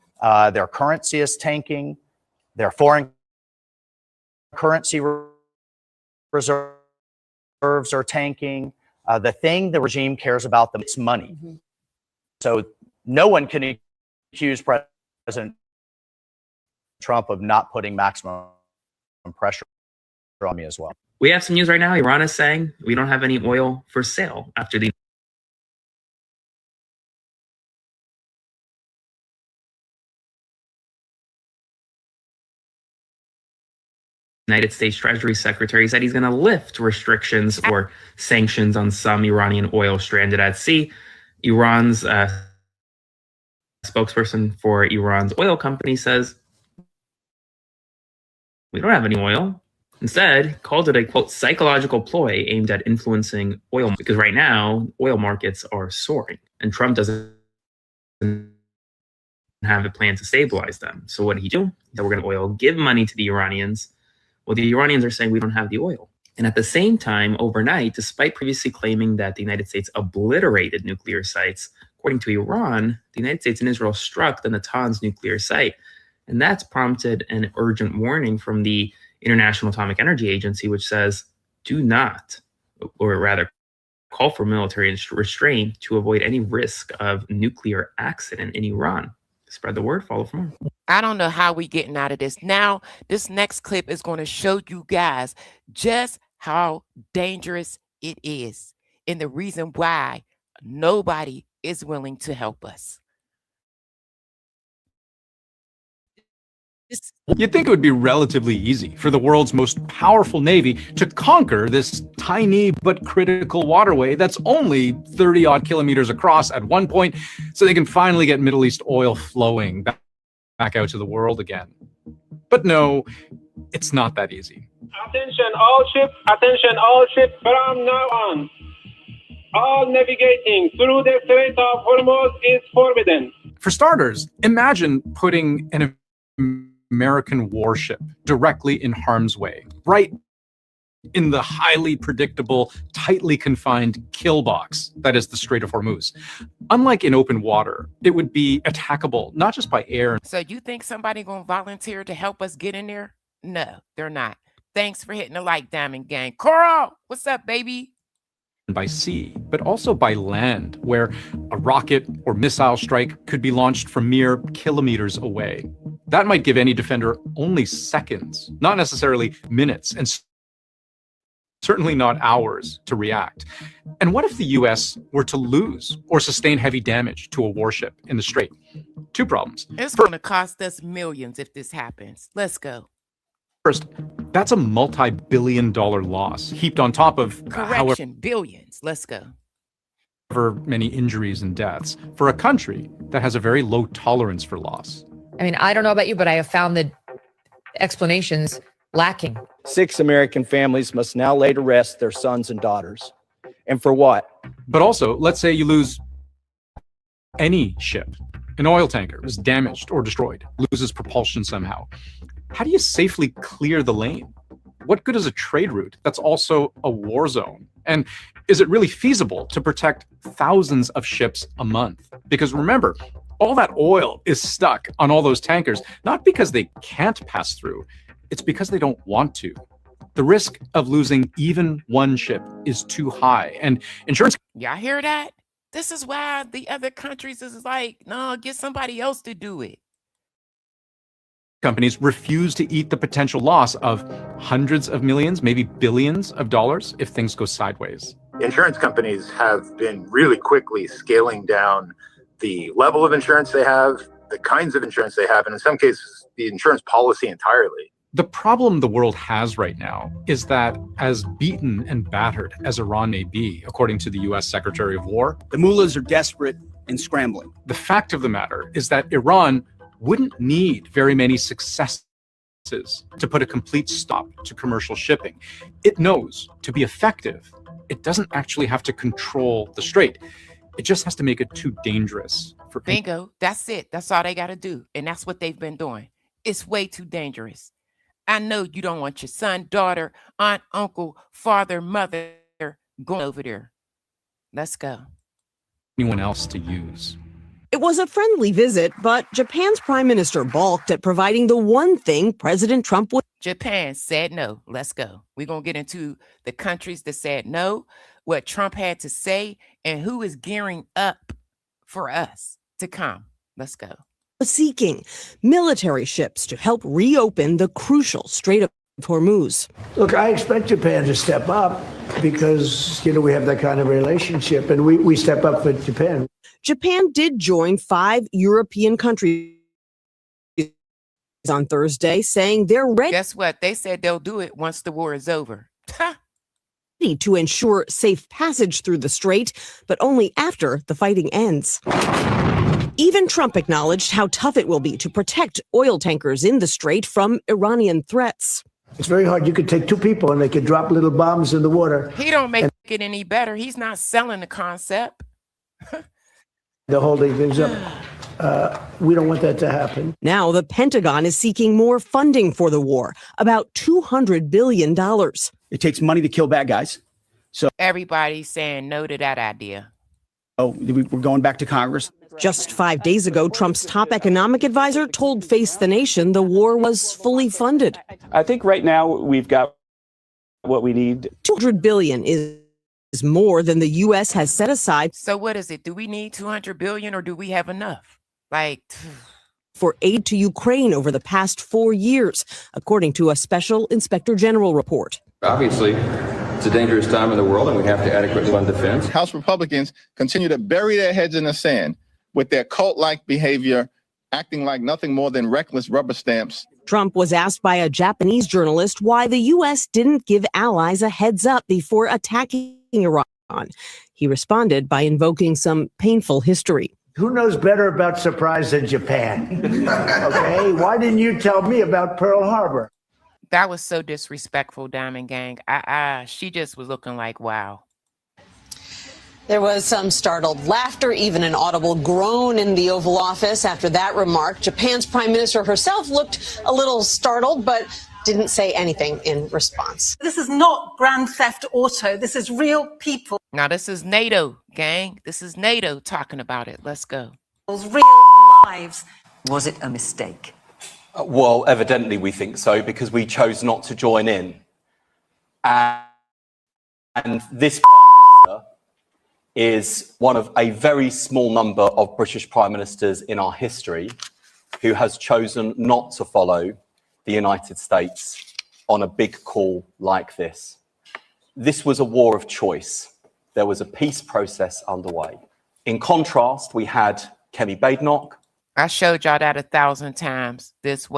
[SPEAKER 19] Their currency is tanking. Their foreign currency reserves are tanking. The thing the regime cares about, it's money. So no one can accuse President Trump of not putting maximum pressure on me as well.
[SPEAKER 4] We have some news right now. Iran is saying we don't have any oil for sale after the United States Treasury Secretary said he's going to lift restrictions or sanctions on some Iranian oil stranded at sea. Iran's spokesperson for Iran's oil company says, we don't have any oil. Instead, called it a, quote, psychological ploy aimed at influencing oil, because right now, oil markets are soaring, and Trump doesn't have a plan to stabilize them. So what did he do? That we're going to give money to the Iranians. Well, the Iranians are saying we don't have the oil. And at the same time, overnight, despite previously claiming that the United States obliterated nuclear sites, according to Iran, the United States and Israel struck the Natanz nuclear site. And that's prompted an urgent warning from the International Atomic Energy Agency, which says, do not, or rather call for military restraint to avoid any risk of nuclear accident in Iran. Spread the word, follow for more.
[SPEAKER 2] I don't know how we getting out of this. Now, this next clip is going to show you guys just how dangerous it is and the reason why nobody is willing to help us.
[SPEAKER 20] You'd think it would be relatively easy for the world's most powerful navy to conquer this tiny but critical waterway that's only 30 odd kilometers across at one point, so they can finally get Middle East oil flowing back out to the world again. But no, it's not that easy.
[SPEAKER 21] Attention all ships from now on. All navigating through the Strait of Hormuz is forbidden.
[SPEAKER 20] For starters, imagine putting an American warship directly in harm's way, right in the highly predictable, tightly confined kill box that is the Strait of Hormuz. Unlike in open water, it would be attackable not just by air.
[SPEAKER 2] So you think somebody gonna volunteer to help us get in there? No, they're not. Thanks for hitting the like, Diamond Gang. Coral, what's up, baby?
[SPEAKER 20] By sea, but also by land, where a rocket or missile strike could be launched from mere kilometers away. That might give any defender only seconds, not necessarily minutes, and certainly not hours to react. And what if the US were to lose or sustain heavy damage to a warship in the Strait? Two problems.
[SPEAKER 2] It's going to cost us millions if this happens. Let's go.
[SPEAKER 20] First, that's a multi-billion-dollar loss heaped on top of
[SPEAKER 2] Correction, billions. Let's go.
[SPEAKER 20] however many injuries and deaths for a country that has a very low tolerance for loss.
[SPEAKER 22] I mean, I don't know about you, but I have found the explanations lacking.
[SPEAKER 23] 6 American families must now lay to rest their sons and daughters. And for what?
[SPEAKER 20] But also, let's say you lose any ship. An oil tanker is damaged or destroyed, loses propulsion somehow. How do you safely clear the lane? What good is a trade route that's also a war zone? And is it really feasible to protect thousands of ships a month? Because remember, all that oil is stuck on all those tankers, not because they can't pass through, it's because they don't want to. The risk of losing even one ship is too high, and insurance...
[SPEAKER 2] Y'all hear that? This is why the other countries is like, no, get somebody else to do it.
[SPEAKER 20] Companies refuse to eat the potential loss of hundreds of millions, maybe billions of dollars if things go sideways.
[SPEAKER 24] Insurance companies have been really quickly scaling down the level of insurance they have, the kinds of insurance they have, and in some cases, the insurance policy entirely.
[SPEAKER 20] The problem the world has right now is that as beaten and battered as Iran may be, according to the US Secretary of War,
[SPEAKER 25] the mullahs are desperate and scrambling.
[SPEAKER 20] The fact of the matter is that Iran wouldn't need very many successes to put a complete stop to commercial shipping. It knows to be effective, it doesn't actually have to control the strait. It just has to make it too dangerous for people.
[SPEAKER 2] Bingo. That's it. That's all they got to do. And that's what they've been doing. It's way too dangerous. I know you don't want your son, daughter, aunt, uncle, father, mother going over there. Let's go.
[SPEAKER 20] Anyone else to use.
[SPEAKER 26] It was a friendly visit, but Japan's prime minister balked at providing the one thing President Trump would.
[SPEAKER 2] Japan said no. Let's go. We're going to get into the countries that said no, what Trump had to say, and who is gearing up for us to come. Let's go.
[SPEAKER 26] Seeking military ships to help reopen the crucial Strait of Hormuz.
[SPEAKER 27] Look, I expect Japan to step up because, we have that kind of relationship, and we step up for Japan.
[SPEAKER 26] Japan did join 5 European countries on Thursday, saying they're ready.
[SPEAKER 2] Guess what? They said they'll do it once the war is over.
[SPEAKER 26] To ensure safe passage through the strait, but only after the fighting ends. Even Trump acknowledged how tough it will be to protect oil tankers in the strait from Iranian threats.
[SPEAKER 27] It's very hard. You could take 2 people and they could drop little bombs in the water.
[SPEAKER 2] He don't make it any better. He's not selling the concept.
[SPEAKER 27] They're holding things up. We don't want that to happen.
[SPEAKER 26] Now the Pentagon is seeking more funding for the war, about $200 billion.
[SPEAKER 25] It takes money to kill bad guys. So
[SPEAKER 2] everybody's saying no to that idea.
[SPEAKER 25] Oh, we're going back to Congress.
[SPEAKER 26] Just 5 days ago, Trump's top economic advisor told Face the Nation the war was fully funded.
[SPEAKER 28] I think right now we've got what we need.
[SPEAKER 26] $200 billion is more than the U.S. has set aside.
[SPEAKER 2] So what is it? Do we need $200 billion or do we have enough? Like,
[SPEAKER 26] for aid to Ukraine over the past 4 years, according to a special inspector general report.
[SPEAKER 1] Obviously, it's a dangerous time in the world, and we have to adequately fund defense.
[SPEAKER 3] House Republicans continue to bury their heads in the sand with their cult-like behavior, acting like nothing more than reckless rubber stamps.
[SPEAKER 26] Trump was asked by a Japanese journalist why the U.S. didn't give allies a heads up before attacking Iran. He responded by invoking some painful history.
[SPEAKER 27] Who knows better about surprise than Japan? Okay, why didn't you tell me about Pearl Harbor?
[SPEAKER 2] That was so disrespectful, Diamond Gang. She just was looking like, wow.
[SPEAKER 26] There was some startled laughter, even an audible groan in the Oval Office after that remark. Japan's prime minister herself looked a little startled, but didn't say anything in response.
[SPEAKER 5] This is not Grand Theft Auto. This is real people.
[SPEAKER 2] Now, this is NATO, gang. This is NATO talking about it. Let's go.
[SPEAKER 5] Real lives.
[SPEAKER 6] Was it a mistake?
[SPEAKER 7] Well, evidently we think so, because we chose not to join in. And this Prime Minister is one of a very small number of British Prime Ministers in our history who has chosen not to follow the United States on a big call like this. This was a war of choice. There was a peace process underway. In contrast, we had Kemi Badenoch.
[SPEAKER 2] I showed y'all that 1,000 times. This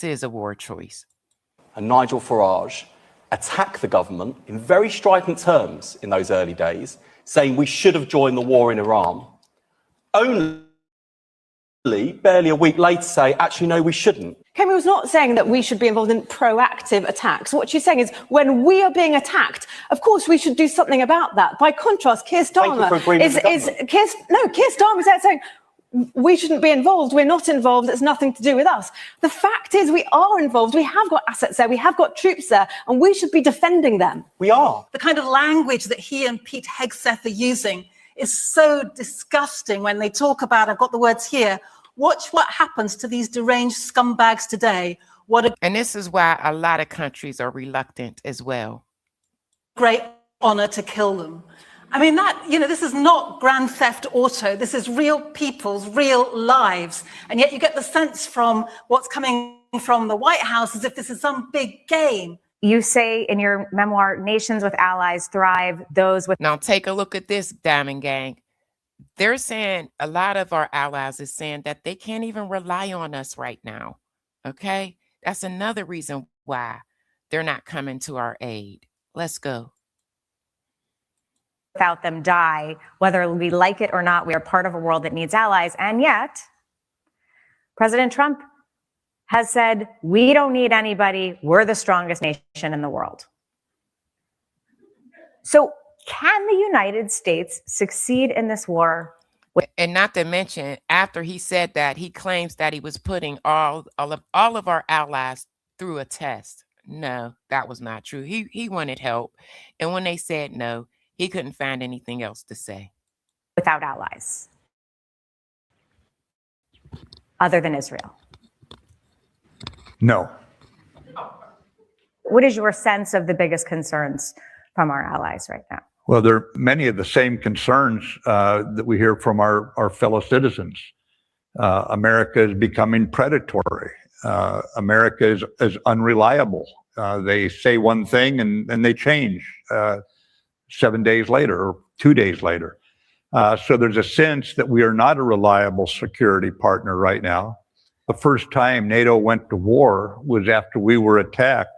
[SPEAKER 2] is a war choice.
[SPEAKER 7] And Nigel Farage attack the government in very strident terms in those early days, saying we should have joined the war in Iran. Only barely a week later say, actually, no, we shouldn't.
[SPEAKER 5] Kemi was not saying that we should be involved in proactive attacks. What she's saying is when we are being attacked, of course, we should do something about that. By contrast, Keir Starmer Keir Starmer is saying we shouldn't be involved. We're not involved. It's nothing to do with us. The fact is we are involved. We have got assets there. We have got troops there, and we should be defending them.
[SPEAKER 7] We are.
[SPEAKER 5] The kind of language that he and Pete Hegseth are using is so disgusting when they talk about, I've got the words here, watch what happens to these deranged scumbags today.
[SPEAKER 2] And this is why a lot of countries are reluctant as well.
[SPEAKER 5] Great honor to kill them. I mean, this is not Grand Theft Auto. This is real people's real lives. And yet you get the sense from what's coming from the White House as if this is some big game.
[SPEAKER 8] You say in your memoir, nations with allies thrive, those with...
[SPEAKER 2] Now take a look at this, Diamond Gang. They're saying, a lot of our allies is saying that they can't even rely on us right now. Okay? That's another reason why they're not coming to our aid. Let's go.
[SPEAKER 8] Without them die, whether we like it or not, we are part of a world that needs allies. And yet, President Trump has said, we don't need anybody. We're the strongest nation in the world. So can the United States succeed in this war?
[SPEAKER 2] And not to mention, after he said that, he claims that he was putting all of our allies through a test. No, that was not true. He wanted help. And when they said no, he couldn't find anything else to say.
[SPEAKER 8] Without allies, other than Israel?
[SPEAKER 9] No.
[SPEAKER 8] What is your sense of the biggest concerns from our allies right now?
[SPEAKER 9] Well, there are many of the same concerns that we hear from our fellow citizens. America is becoming predatory. America is unreliable. They say one thing and they change 7 days later or 2 days later. So there's a sense that we are not a reliable security partner right now. The first time NATO went to war was after we were attacked.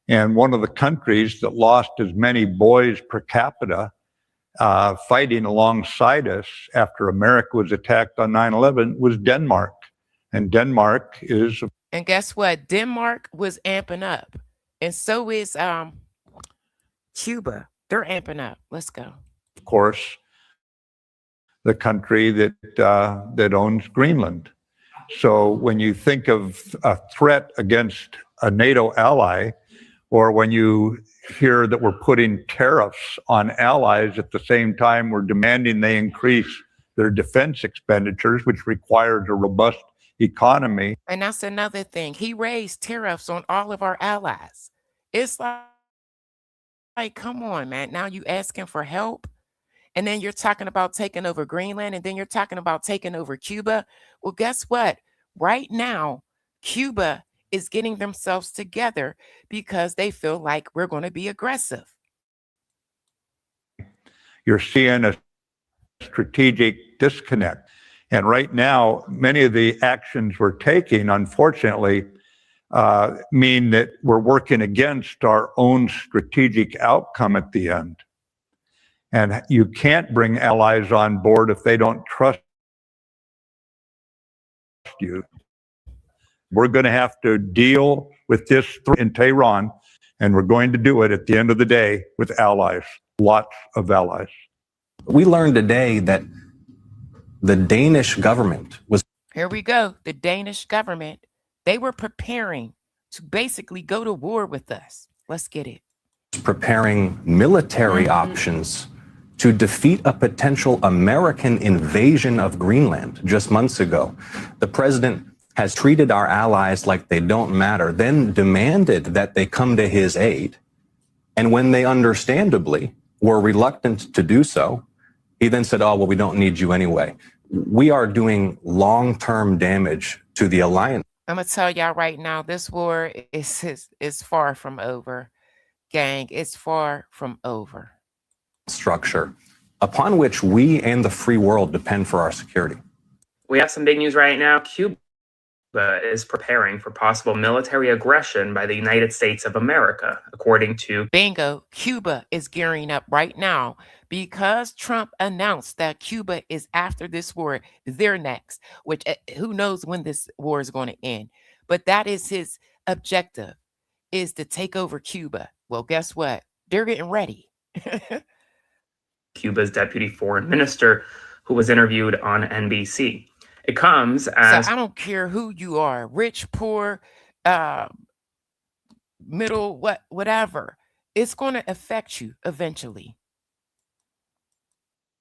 [SPEAKER 9] And one of the countries that lost as many boys per capita fighting alongside us after America was attacked on 9/11 was Denmark. And Denmark is...
[SPEAKER 2] And guess what? Denmark was amping up. And so is Cuba. They're amping up. Let's go.
[SPEAKER 9] Of course, the country that owns Greenland. So when you think of a threat against a NATO ally, or when you hear that we're putting tariffs on allies at the same time we're demanding they increase their defense expenditures, which requires a robust economy.
[SPEAKER 2] And that's another thing. He raised tariffs on all of our allies. It's like, come on, man. Now you asking for help. And then you're talking about taking over Greenland. And then you're talking about taking over Cuba. Well, guess what? Right now, Cuba is getting themselves together because they feel like we're going to be aggressive.
[SPEAKER 9] You're seeing a strategic disconnect. And right now, many of the actions we're taking, unfortunately, mean that we're working against our own strategic outcome at the end. And you can't bring allies on board if they don't trust you. We're going to have to deal with this in Tehran, and we're going to do it at the end of the day with allies, lots of allies.
[SPEAKER 10] We learned today that the Danish government was.
[SPEAKER 2] Here we go. The Danish government, they were preparing to basically go to war with us. Let's get it.
[SPEAKER 10] Preparing military options to defeat a potential American invasion of Greenland just months ago. The president has treated our allies like they don't matter, then demanded that they come to his aid. And when they understandably were reluctant to do so, he then said, oh, well, we don't need you anyway. We are doing long-term damage to the alliance.
[SPEAKER 2] I'm going to tell y'all right now, this war is far from over. Gang, it's far from over.
[SPEAKER 10] Structure upon which we and the free world depend for our security.
[SPEAKER 4] We have some big news right now. Cuba is preparing for possible military aggression by the United States of America, according to...
[SPEAKER 2] Bingo. Cuba is gearing up right now because Trump announced that Cuba is after this war. They're next, which who knows when this war is going to end. But that is his objective, is to take over Cuba. Well, guess what? They're getting ready.
[SPEAKER 4] Cuba's deputy foreign minister, who was interviewed on NBC. It comes as...
[SPEAKER 2] So I don't care who you are, rich, poor, middle, whatever. It's going to affect you eventually.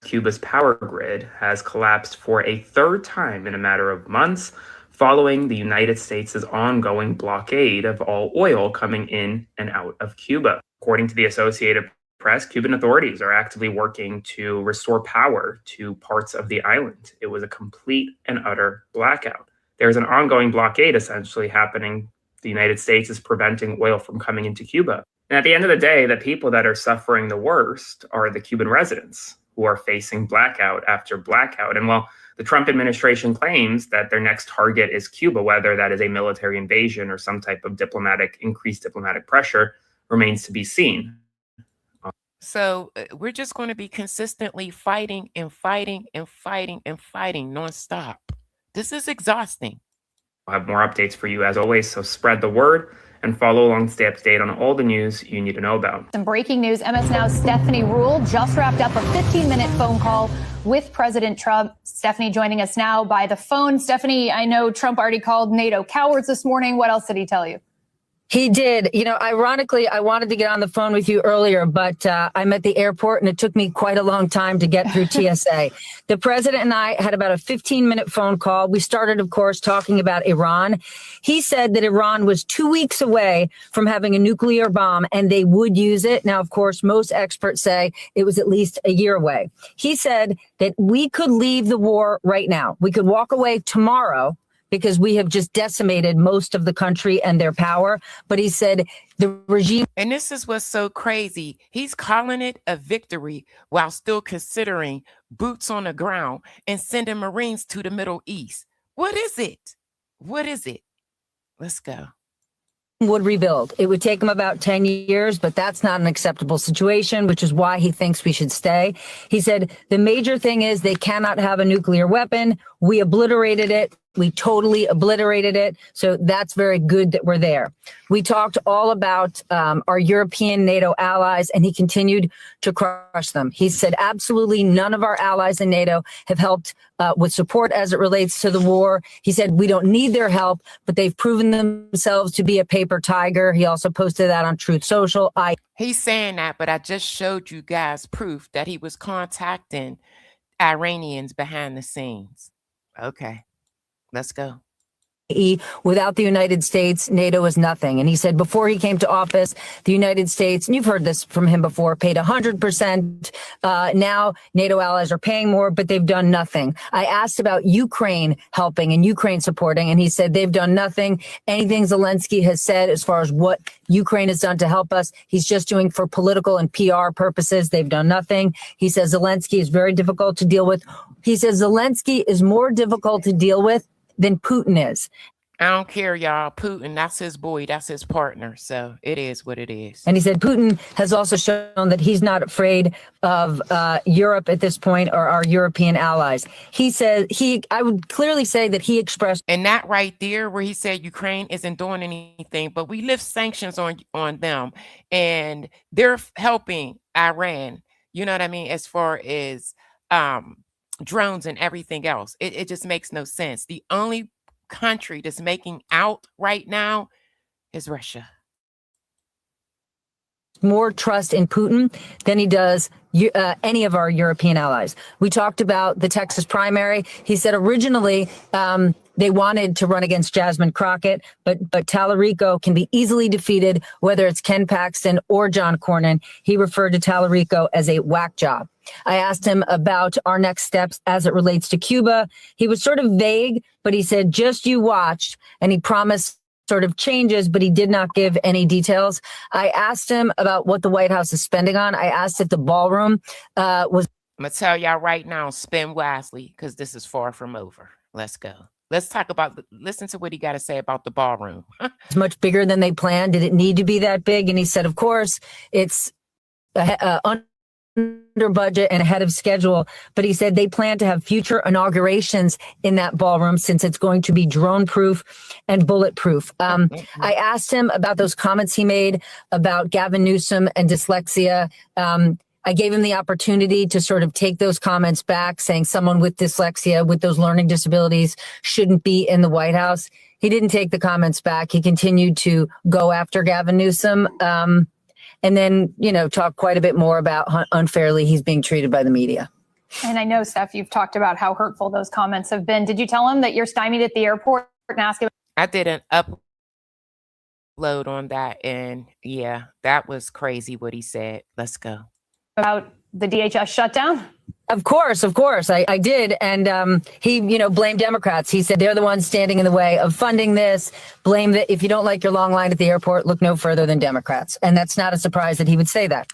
[SPEAKER 4] Cuba's power grid has collapsed for a third time in a matter of months, following the United States' ongoing blockade of all oil coming in and out of Cuba. According to the Associated Press, Cuban authorities are actively working to restore power to parts of the island. It was a complete and utter blackout. There's an ongoing blockade essentially happening. The United States is preventing oil from coming into Cuba. And at the end of the day, the people that are suffering the worst are the Cuban residents who are facing blackout after blackout. And while the Trump administration claims that their next target is Cuba, whether that is a military invasion or some type of increased diplomatic pressure, remains to be seen.
[SPEAKER 2] So we're just going to be consistently fighting and fighting and fighting and fighting nonstop. This is exhausting.
[SPEAKER 4] I'll have more updates for you as always, so spread the word and follow along to stay up to date on all the news you need to know about.
[SPEAKER 11] Some breaking news. MS Now's Stephanie Ruhle just wrapped up a 15-minute phone call with President Trump. Stephanie joining us now by the phone. Stephanie, I know Trump already called NATO cowards this morning. What else did he tell you?
[SPEAKER 12] He did. You know, ironically, I wanted to get on the phone with you earlier, but I'm at the airport and it took me quite a long time to get through TSA. The president and I had about a 15-minute phone call. We started, of course, talking about Iran. He said that Iran was 2 weeks away from having a nuclear bomb and they would use it. Now, of course, most experts say it was at least a year away. He said that we could leave the war right now. We could walk away tomorrow, because we have just decimated most of the country and their power. But he said the regime...
[SPEAKER 2] And this is what's so crazy. He's calling it a victory while still considering boots on the ground and sending Marines to the Middle East. What is it? What is it? Let's go.
[SPEAKER 12] Would rebuild. It would take him about 10 years, but that's not an acceptable situation, which is why he thinks we should stay. He said the major thing is they cannot have a nuclear weapon. We obliterated it. We totally obliterated it. So that's very good that we're there. We talked all about our European NATO allies, and he continued to crush them. He said absolutely none of our allies in NATO have helped with support as it relates to the war. He said we don't need their help, but they've proven themselves to be a paper tiger. He also posted that on Truth Social.
[SPEAKER 2] He's saying that, but I just showed you guys proof that he was contacting Iranians behind the scenes. Okay. Let's go.
[SPEAKER 12] Without the United States, NATO is nothing. And he said before he came to office, the United States, and you've heard this from him before, paid 100%. Now NATO allies are paying more, but they've done nothing. I asked about Ukraine helping and Ukraine supporting, and he said they've done nothing. Anything Zelensky has said as far as what Ukraine has done to help us, he's just doing for political and PR purposes. They've done nothing. He says Zelensky is very difficult to deal with. He says Zelensky is more difficult to deal with than Putin is.
[SPEAKER 2] I don't care, y'all. Putin, that's his boy. That's his partner. So it is what it is.
[SPEAKER 12] And he said Putin has also shown that he's not afraid of Europe at this point or our European allies. He said I would clearly say that he expressed.
[SPEAKER 2] And that right there where he said Ukraine isn't doing anything, but we lift sanctions on them and they're helping Iran. You know what I mean? As far as drones and everything else. It just makes no sense. The only country that's making out right now is Russia.
[SPEAKER 12] More trust in Putin than he does any of our European allies. We talked about the Texas primary. He said originally they wanted to run against Jasmine Crockett, but Tallarico can be easily defeated, whether it's Ken Paxton or John Cornyn. He referred to Tallarico as a whack job. I asked him about our next steps as it relates to Cuba. He was sort of vague, but he said, just you watched, and he promised sort of changes, but he did not give any details. I asked him about what the White House is spending on. I asked if the ballroom was.
[SPEAKER 2] I'm going to tell y'all right now, spend wisely, because this is far from over. Let's go. Let's talk about, listen to what he got to say about the ballroom.
[SPEAKER 12] It's much bigger than they planned. Did it need to be that big? And he said, of course, it's under budget and ahead of schedule, but he said they plan to have future inaugurations in that ballroom since it's going to be drone proof and bulletproof. I asked him about those comments he made about Gavin Newsom and dyslexia. I gave him the opportunity to sort of take those comments back, saying someone with dyslexia, with those learning disabilities, shouldn't be in the White House. He didn't take the comments back. He continued to go after Gavin Newsom. And then, talk quite a bit more about how unfairly he's being treated by the media.
[SPEAKER 11] And I know, Steph, you've talked about how hurtful those comments have been. Did you tell him that you're stymied at the airport and ask him?
[SPEAKER 2] I did an upload on that. And yeah, that was crazy what he said. Let's go.
[SPEAKER 11] About the DHS shutdown?
[SPEAKER 12] Of course. I did. And he, blamed Democrats. He said they're the ones standing in the way of funding this. Blame that if you don't like your long line at the airport, look no further than Democrats. And that's not a surprise that he would say that.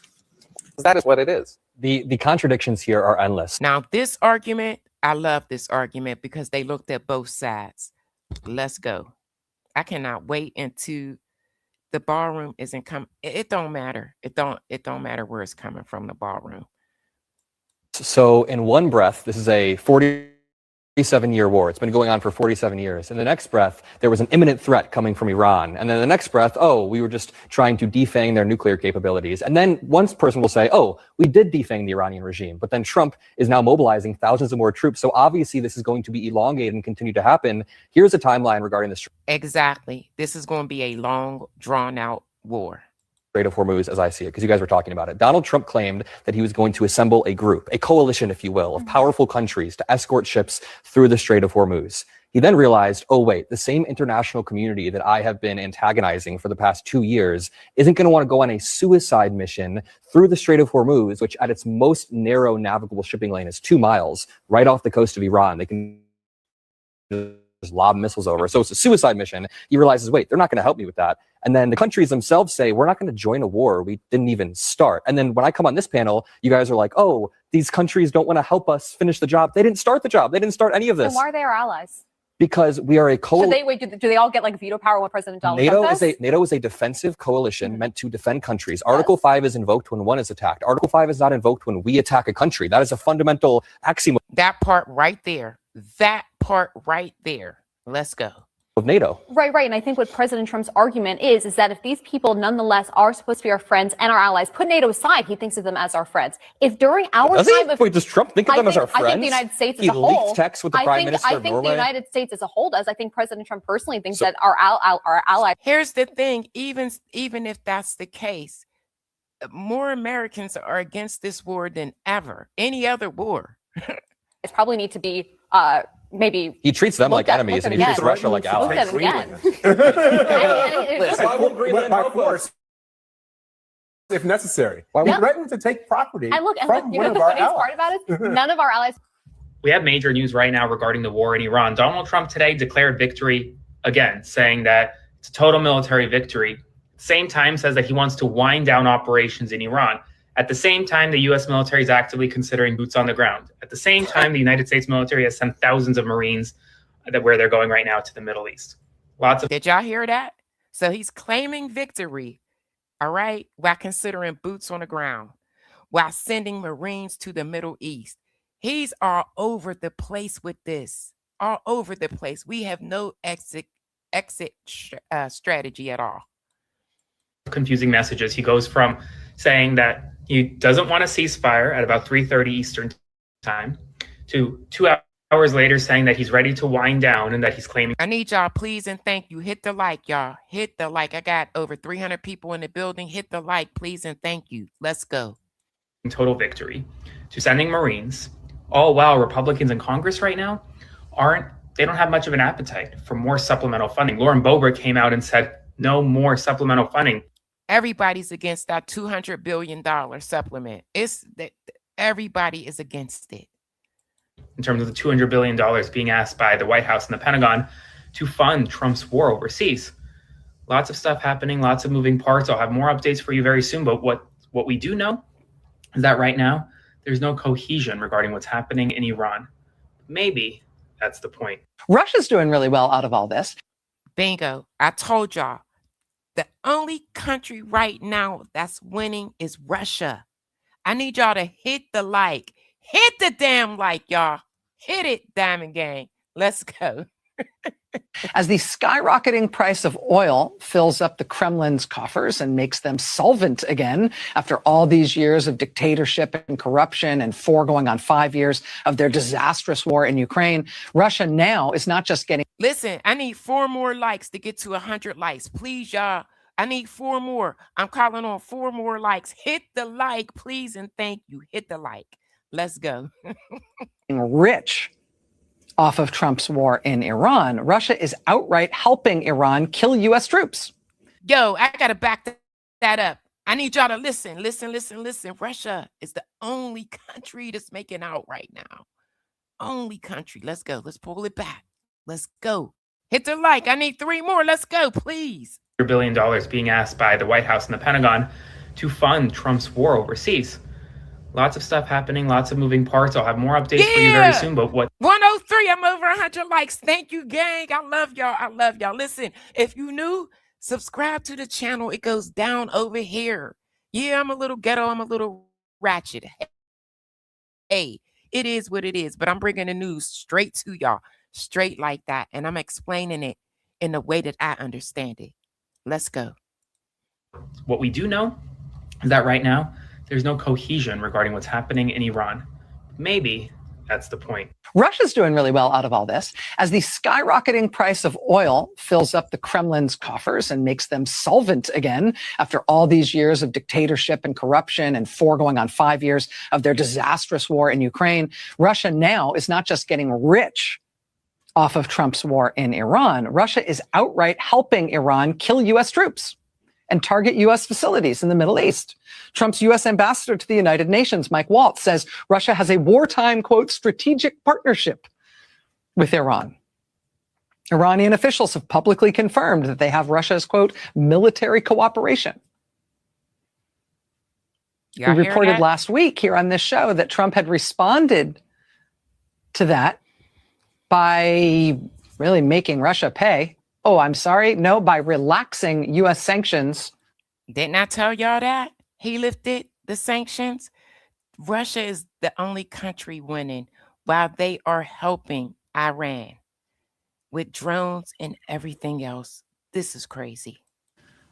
[SPEAKER 13] That is what it is. The contradictions here are endless.
[SPEAKER 2] Now, this argument, I love this argument because they looked at both sides. Let's go. I cannot wait until the ballroom isn't coming. It don't matter. It don't matter where it's coming from, the ballroom.
[SPEAKER 13] So in one breath, this is a 47-year war. It's been going on for 47 years. In the next breath, there was an imminent threat coming from Iran. And then the next breath, we were just trying to defang their nuclear capabilities. And then one person will say, we did defang the Iranian regime. But then Trump is now mobilizing thousands of more troops. So obviously this is going to be elongated and continue to happen. Here's a timeline regarding this.
[SPEAKER 2] Exactly. This is going to be a long, drawn-out war.
[SPEAKER 13] Strait of Hormuz, as I see it, because you guys were talking about it. Donald Trump claimed that he was going to assemble a group, a coalition, if you will, of powerful countries to escort ships through the Strait of Hormuz. He then realized, wait, the same international community that I have been antagonizing for the past 2 years isn't going to want to go on a suicide mission through the Strait of Hormuz, which at its most narrow navigable shipping lane is 2 miles right off the coast of Iran. They can just lob missiles over. So it's a suicide mission. He realizes, wait, they're not going to help me with that. And then the countries themselves say, we're not going to join a war we didn't even start. And then when I come on this panel, you guys are like, these countries don't want to help us finish the job. They didn't start the job. They didn't start any of this.
[SPEAKER 11] So why are they our allies?
[SPEAKER 13] Because we are a
[SPEAKER 11] coalition. Do they all get like veto power when President Donald Trump does?
[SPEAKER 13] NATO is a defensive coalition meant to defend countries. Article 5 is invoked when one is attacked. Article 5 is not invoked when we attack a country. That is a fundamental axiom.
[SPEAKER 2] That part right there. Let's go.
[SPEAKER 13] Of NATO.
[SPEAKER 14] Right. And I think what President Trump's argument is that if these people nonetheless are supposed to be our friends and our allies, put NATO aside, he thinks of them as our friends. If during our
[SPEAKER 13] does Trump think of them as our friends?
[SPEAKER 14] I think the United States as a whole.
[SPEAKER 13] He leaked texts with the Prime Minister of Norway.
[SPEAKER 14] I think the United States as a whole does. I think President Trump personally thinks that our allies.
[SPEAKER 2] Here's the thing, even if that's the case, more Americans are against this war than ever, any other war.
[SPEAKER 14] Probably need to be maybe
[SPEAKER 13] He treats them like
[SPEAKER 14] look at-
[SPEAKER 13] enemies,
[SPEAKER 14] look
[SPEAKER 13] and he
[SPEAKER 14] at
[SPEAKER 13] treats
[SPEAKER 14] again.
[SPEAKER 13] Russia like
[SPEAKER 14] Look
[SPEAKER 13] allies.
[SPEAKER 14] at them again.
[SPEAKER 13] Why won't Greenland
[SPEAKER 15] by
[SPEAKER 13] help
[SPEAKER 15] force,
[SPEAKER 13] us?
[SPEAKER 15] if necessary.
[SPEAKER 13] Why
[SPEAKER 15] We
[SPEAKER 14] Yeah.
[SPEAKER 15] threaten to take property
[SPEAKER 14] And look,
[SPEAKER 15] from
[SPEAKER 14] you
[SPEAKER 15] one
[SPEAKER 14] know
[SPEAKER 15] of
[SPEAKER 14] the
[SPEAKER 15] our
[SPEAKER 14] funniest part
[SPEAKER 15] allies.
[SPEAKER 14] about it? None of our allies.
[SPEAKER 4] We have major news right now regarding the war in Iran. Donald Trump today declared victory again, saying that it's a total military victory. At the same time, says that he wants to wind down operations in Iran. At the same time, the U.S. military is actively considering boots on the ground. At the same time, the United States military has sent thousands of Marines where they're going right now to the Middle East. Lots of.
[SPEAKER 2] Did y'all hear that? So he's claiming victory, all right, while considering boots on the ground, while sending Marines to the Middle East. He's all over the place with this, all over the place. We have no exit strategy at all.
[SPEAKER 4] Confusing messages. He goes from saying that he doesn't want a ceasefire at about 3:30 Eastern time to 2 hours later saying that he's ready to wind down and that he's claiming.
[SPEAKER 2] I need y'all, please and thank you. Hit the like, y'all. Hit the like. I got over 300 people in the building. Hit the like, please and thank you. Let's go.
[SPEAKER 4] Total victory to sending Marines, all while Republicans in Congress right now they don't have much of an appetite for more supplemental funding. Lauren Boebert came out and said no more supplemental funding.
[SPEAKER 2] Everybody's against that $200 billion supplement. It's that everybody is against it.
[SPEAKER 4] In terms of the $200 billion being asked by the White House and the Pentagon to fund Trump's war overseas. Lots of stuff happening, lots of moving parts. I'll have more updates for you very soon. But what we do know is that right now, there's no cohesion regarding what's happening in Iran. Maybe that's the point.
[SPEAKER 16] Russia's doing really well out of all this.
[SPEAKER 2] Bingo. I told y'all. The only country right now that's winning is Russia. I need y'all to hit the like. Hit the damn like, y'all. Hit it, Diamond Gang. Let's go.
[SPEAKER 16] As the skyrocketing price of oil fills up the Kremlin's coffers and makes them solvent again after all these years of dictatorship and corruption and 4 going on 5 years of their disastrous war in Ukraine, Russia now is not just getting.
[SPEAKER 2] Listen, I need 4 more likes to get to 100 likes. Please, y'all. I need 4 more. I'm calling on 4 more likes. Hit the like, please, and thank you. Hit the like. Let's go.
[SPEAKER 16] Rich off of Trump's war in Iran. Russia is outright helping Iran kill U.S. troops.
[SPEAKER 2] Yo, I got to back that up. I need y'all to listen. Russia is the only country that's making out right now. Only country. Let's go. Let's pull it back. Let's go. Hit the like. I need 3 more. Let's go, please.
[SPEAKER 4] $1 billion being asked by the White House and the Pentagon to fund Trump's war overseas. Lots of stuff happening, lots of moving parts. I'll have more updates for you very soon. But what
[SPEAKER 2] 103, I'm over 100 likes. Thank you, gang. I love y'all. I love y'all. Listen, if you new, subscribe to the channel. It goes down over here. Yeah, I'm a little ghetto. I'm a little ratchet. Hey, it is what it is. But I'm bringing the news straight to y'all, straight like that. And I'm explaining it in the way that I understand it. Let's go.
[SPEAKER 4] What we do know is that right now, there's no cohesion regarding what's happening in Iran. Maybe that's the point.
[SPEAKER 16] Russia's doing really well out of all this as the skyrocketing price of oil fills up the Kremlin's coffers and makes them solvent again after all these years of dictatorship and corruption and 4 going on 5 years of their disastrous war in Ukraine. Russia now is not just getting rich off of Trump's war in Iran. Russia is outright helping Iran kill U.S. troops and target U.S. facilities in the Middle East. Trump's U.S. ambassador to the United Nations, Mike Waltz, says Russia has a wartime, quote, strategic partnership with Iran. Iranian officials have publicly confirmed that they have Russia's, quote, military cooperation. We reported last week here on this show that Trump had responded to that by really making Russia pay. Oh, I'm sorry. No, by relaxing U.S. sanctions.
[SPEAKER 2] Didn't I tell y'all that? He lifted the sanctions. Russia is the only country winning while they are helping Iran with drones and everything else. This is crazy.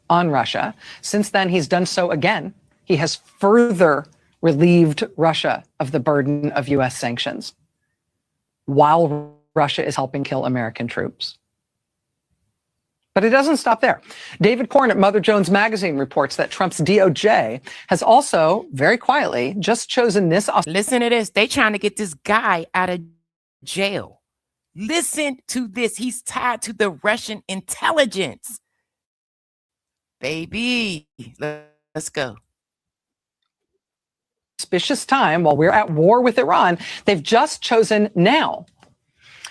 [SPEAKER 16] On Russia. Since then, he's done so again. He has further relieved Russia of the burden of U.S. sanctions while Russia is helping kill American troops. But it doesn't stop there. David Korn at Mother Jones Magazine reports that Trump's DOJ has also, very quietly, just chosen this.
[SPEAKER 2] Listen to this. They trying to get this guy out of jail. Listen to this. He's tied to the Russian intelligence. Baby, let's go.
[SPEAKER 16] Auspicious time while we're at war with Iran, they've just chosen now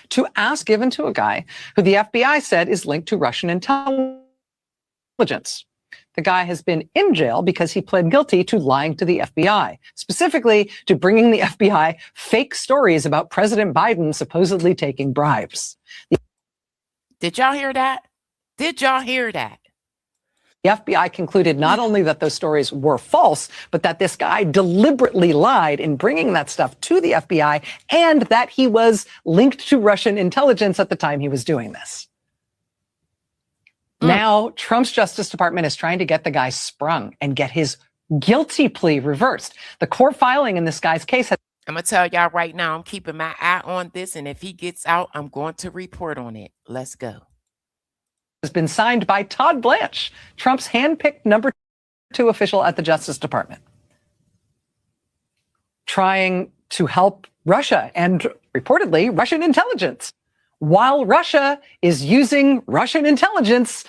[SPEAKER 16] to ask given to a guy who the FBI said is linked to Russian intelligence. The guy has been in jail because he pled guilty to lying to the FBI, specifically to bringing the FBI fake stories about President Biden supposedly taking bribes.
[SPEAKER 2] Did y'all hear that? Did y'all hear that?
[SPEAKER 16] The FBI concluded not only that those stories were false, but that this guy deliberately lied in bringing that stuff to the FBI and that he was linked to Russian intelligence at the time he was doing this. Now, Trump's Justice Department is trying to get the guy sprung and get his guilty plea reversed. The court filing in this guy's case has...
[SPEAKER 2] I'm going to tell y'all right now, I'm keeping my eye on this, and if he gets out, I'm going to report on it. Let's go.
[SPEAKER 16] Has been signed by Todd Blanche, Trump's handpicked number 2 official at the Justice Department, trying to help Russia and reportedly Russian intelligence, while Russia is using Russian intelligence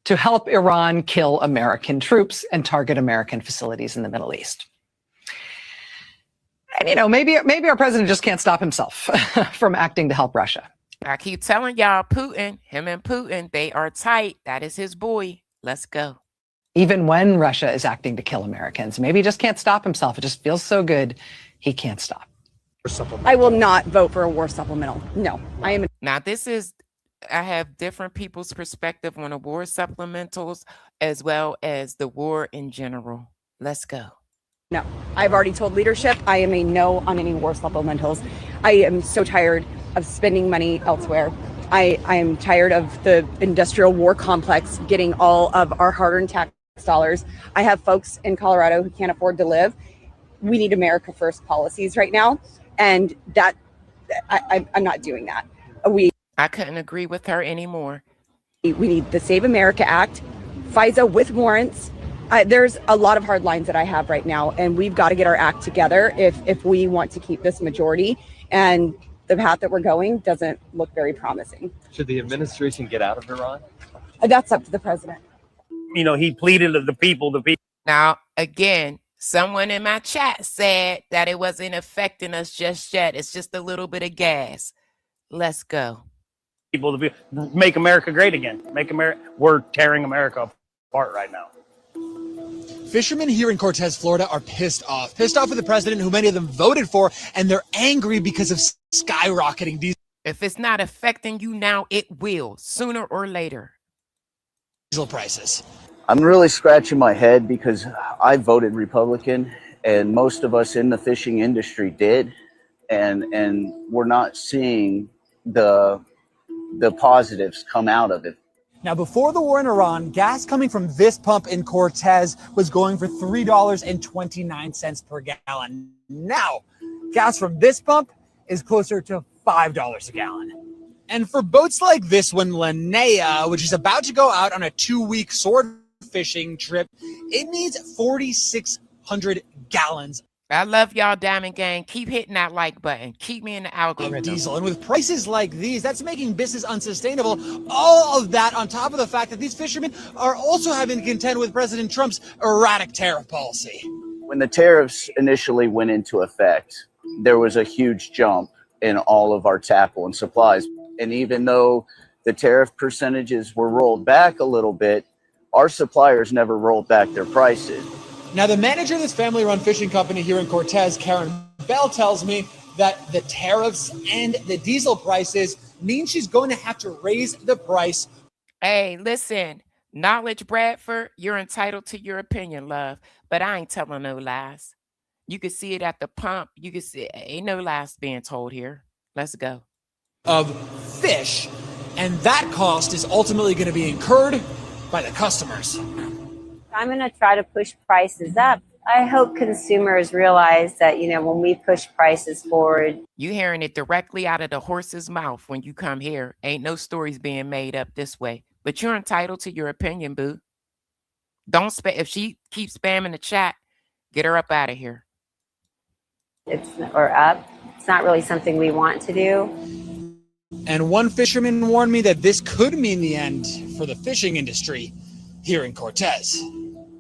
[SPEAKER 16] to help Iran kill American troops and target American facilities in the Middle East. And, you know, maybe our president just can't stop himself from acting to help Russia.
[SPEAKER 2] I keep telling y'all, Putin, him and Putin, they are tight. That is his boy. Let's go.
[SPEAKER 16] Even when Russia is acting to kill Americans, maybe he just can't stop himself. It just feels so good. He can't stop.
[SPEAKER 17] I will not vote for a war supplemental. No, I am.
[SPEAKER 2] Now, I have different people's perspective on the war supplementals as well as the war in general. Let's go.
[SPEAKER 17] No, I've already told leadership I am a no on any war supplementals. I am so tired of spending money elsewhere. I am tired of the industrial war complex getting all of our hard-earned tax dollars. I have folks in Colorado who can't afford to live. We need America First policies right now, and that I'm not doing that.
[SPEAKER 2] I couldn't agree with her anymore.
[SPEAKER 17] We need the Save America Act, FISA with warrants. There's a lot of hard lines that I have right now, and we've got to get our act together if we want to keep this majority. And the path that we're going doesn't look very promising.
[SPEAKER 18] Should the administration get out of Iran?
[SPEAKER 17] That's up to the president.
[SPEAKER 18] You know, he pleaded to the people.
[SPEAKER 2] Now, again, someone in my chat said that it wasn't affecting us just yet. It's just a little bit of gas. Let's go.
[SPEAKER 18] People to make America great again. We're tearing America apart right now.
[SPEAKER 19] Fishermen here in Cortez, Florida are pissed off with the president who many of them voted for, and they're angry because of skyrocketing diesel.
[SPEAKER 2] If it's not affecting you now, it will, sooner or later.
[SPEAKER 19] Diesel prices.
[SPEAKER 20] I'm really scratching my head because I voted Republican, and most of us in the fishing industry did, and we're not seeing the positives come out of it.
[SPEAKER 19] Now, before the war in Iran, gas coming from this pump in Cortez was going for $3.29 per gallon. Now, gas from this pump is closer to $5 a gallon. And for boats like this one, Linnea, which is about to go out on a 2-week sword fishing trip, it needs 4,600 gallons.
[SPEAKER 2] I love y'all, Diamond Gang. Keep hitting that like button. Keep me in the algorithm.
[SPEAKER 19] Diesel. And with prices like these, that's making business unsustainable. All of that on top of the fact that these fishermen are also having to contend with President Trump's erratic tariff policy.
[SPEAKER 20] When the tariffs initially went into effect, there was a huge jump in all of our tackle and supplies. And even though the tariff percentages were rolled back a little bit, our suppliers never rolled back their prices.
[SPEAKER 19] Now, the manager of this family-run fishing company here in Cortez, Karen Bell, tells me that the tariffs and the diesel prices mean she's going to have to raise the price.
[SPEAKER 2] Hey, listen, Knowledge Bradford, you're entitled to your opinion, love, but I ain't telling no lies. You can see it at the pump. You can see ain't no lies being told here. Let's go.
[SPEAKER 19] Of fish, and that cost is ultimately going to be incurred by the customers.
[SPEAKER 21] I'm going to try to push prices up. I hope consumers realize that, you know, when we push prices forward.
[SPEAKER 2] You hearing it directly out of the horse's mouth when you come here. Ain't no stories being made up this way. But you're entitled to your opinion, boo. Don't spam. If she keeps spamming the chat, get her up out of here.
[SPEAKER 21] It's not really something we want to do.
[SPEAKER 19] And one fisherman warned me that this could mean the end for the fishing industry here in Cortez.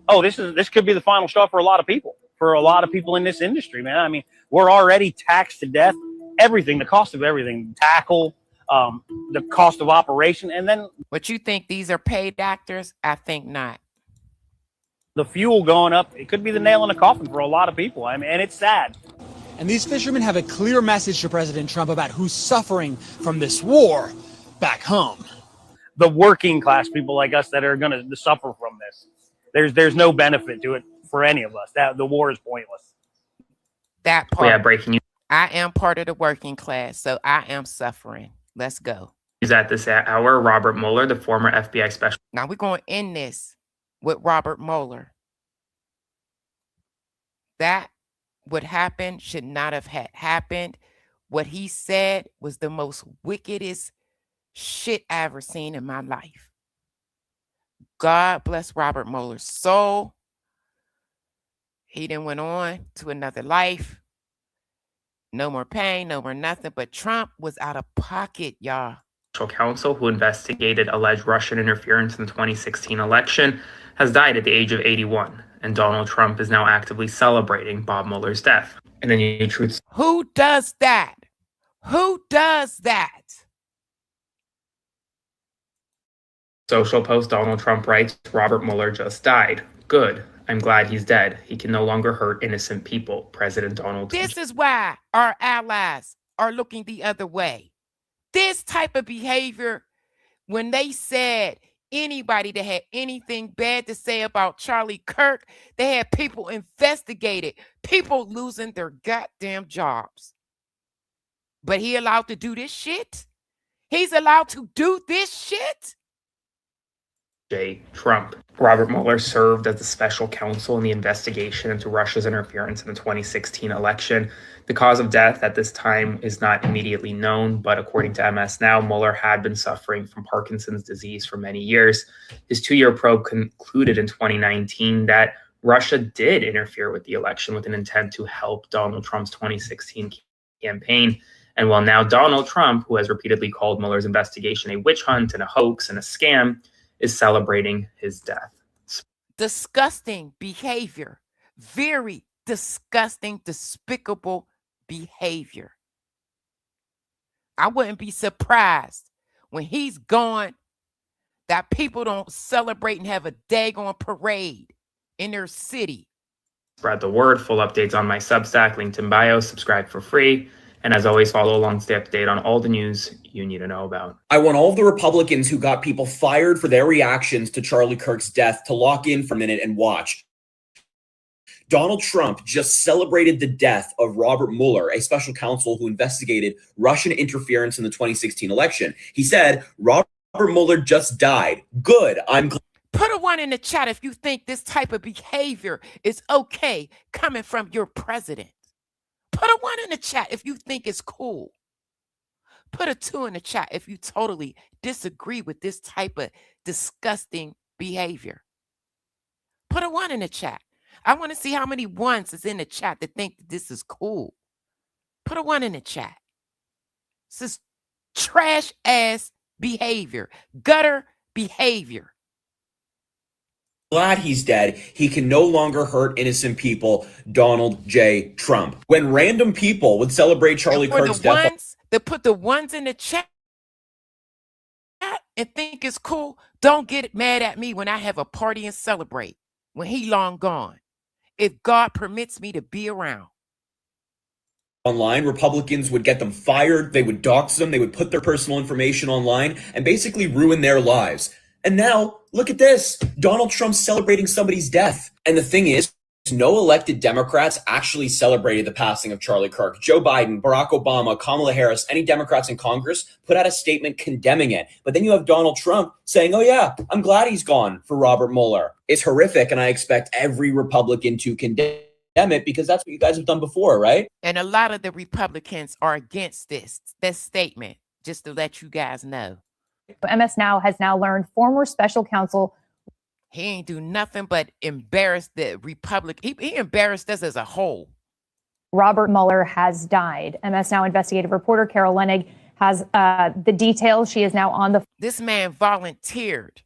[SPEAKER 18] Oh, this could be the final straw for a lot of people. For a lot of people in this industry, man. I mean, we're already taxed to death. Everything, the cost of everything, tackle, the cost of operation, and then.
[SPEAKER 2] What you think these are paid actors? I think not.
[SPEAKER 18] The fuel going up, it could be the nail in the coffin for a lot of people. I mean, and it's sad.
[SPEAKER 19] And these fishermen have a clear message to President Trump about who's suffering from this war back home.
[SPEAKER 18] The working class people like us that are going to suffer from this. There's no benefit to it for any of us. That the war is pointless.
[SPEAKER 2] That part.
[SPEAKER 4] Yeah, breaking news.
[SPEAKER 2] I am part of the working class, so I am suffering. Let's go.
[SPEAKER 4] At this hour, Robert Mueller, the former FBI special.
[SPEAKER 2] Now we're going to end this with Robert Mueller. That what happened should not have happened. What he said was the most wickedest shit I ever seen in my life. God bless Robert Mueller's soul. He then went on to another life. No more pain, no more nothing. But Trump was out of pocket, y'all.
[SPEAKER 4] Counsel who investigated alleged Russian interference in the 2016 election has died at the age of 81, and Donald Trump is now actively celebrating Bob Mueller's death. And then you truth.
[SPEAKER 2] Who does that? Who does that?
[SPEAKER 4] Social post Donald Trump writes, Robert Mueller just died. Good. I'm glad he's dead. He can no longer hurt innocent people. President Donald Trump.
[SPEAKER 2] This is why our allies are looking the other way. This type of behavior, when they said anybody that had anything bad to say about Charlie Kirk, they had people investigated, people losing their goddamn jobs. But he allowed to do this shit? He's allowed to do this shit?
[SPEAKER 4] Trump. Robert Mueller served as the special counsel in the investigation into Russia's interference in the 2016 election. The cause of death at this time is not immediately known, but according to MS Now, Mueller had been suffering from Parkinson's disease for many years. His 2-year probe concluded in 2019 that Russia did interfere with the election with an intent to help Donald Trump's 2016 campaign. And while now Donald Trump, who has repeatedly called Mueller's investigation a witch hunt and a hoax and a scam, is celebrating his death.
[SPEAKER 2] Disgusting behavior. Very disgusting, despicable behavior. I wouldn't be surprised when he's gone that people don't celebrate and have a daggone parade in their city.
[SPEAKER 4] Spread the word. Full updates on my Substack, linked in bio. Subscribe for free. And as always, follow along to stay up to date on all the news you need to know about.
[SPEAKER 1] I want all of the Republicans who got people fired for their reactions to Charlie Kirk's death to lock in for a minute and watch. Donald Trump just celebrated the death of Robert Mueller, a special counsel who investigated Russian interference in the 2016 election. He said, Robert Mueller just died. Good. I'm glad.
[SPEAKER 2] Put a 1 in the chat if you think this type of behavior is okay coming from your president. Put a 1 in the chat if you think it's cool. Put a 2 in the chat if you totally disagree with this type of disgusting behavior. Put a 1 in the chat. I want to see how many ones is in the chat that think that this is cool. Put a 1 in the chat. This is trash ass behavior, gutter behavior.
[SPEAKER 1] Glad he's dead. He can no longer hurt innocent people. Donald J. Trump. When random people would celebrate Charlie Kirk's death,
[SPEAKER 2] they put the ones in the chat and think it's cool. Don't get mad at me when I have a party and celebrate when he long gone. If God permits me to be around.
[SPEAKER 1] online, Republicans would get them fired. They would dox them. They would put their personal information online and basically ruin their lives. And now, look at this. Donald Trump's celebrating somebody's death. And the thing is, no elected Democrats actually celebrated the passing of Charlie Kirk. Joe Biden, Barack Obama, Kamala Harris, any Democrats in Congress put out a statement condemning it. But then you have Donald Trump saying, oh yeah, I'm glad he's gone for Robert Mueller. It's horrific, and I expect every Republican to condemn it because that's what you guys have done before, right?
[SPEAKER 2] And a lot of the Republicans are against this statement, just to let you guys know.
[SPEAKER 11] MS Now has now learned former special counsel.
[SPEAKER 2] He ain't do nothing but embarrass the Republic. He embarrassed us as a whole.
[SPEAKER 11] Robert Mueller has died. MS Now investigative reporter Carol Lenig has the details. She is now on the.
[SPEAKER 2] This man volunteered,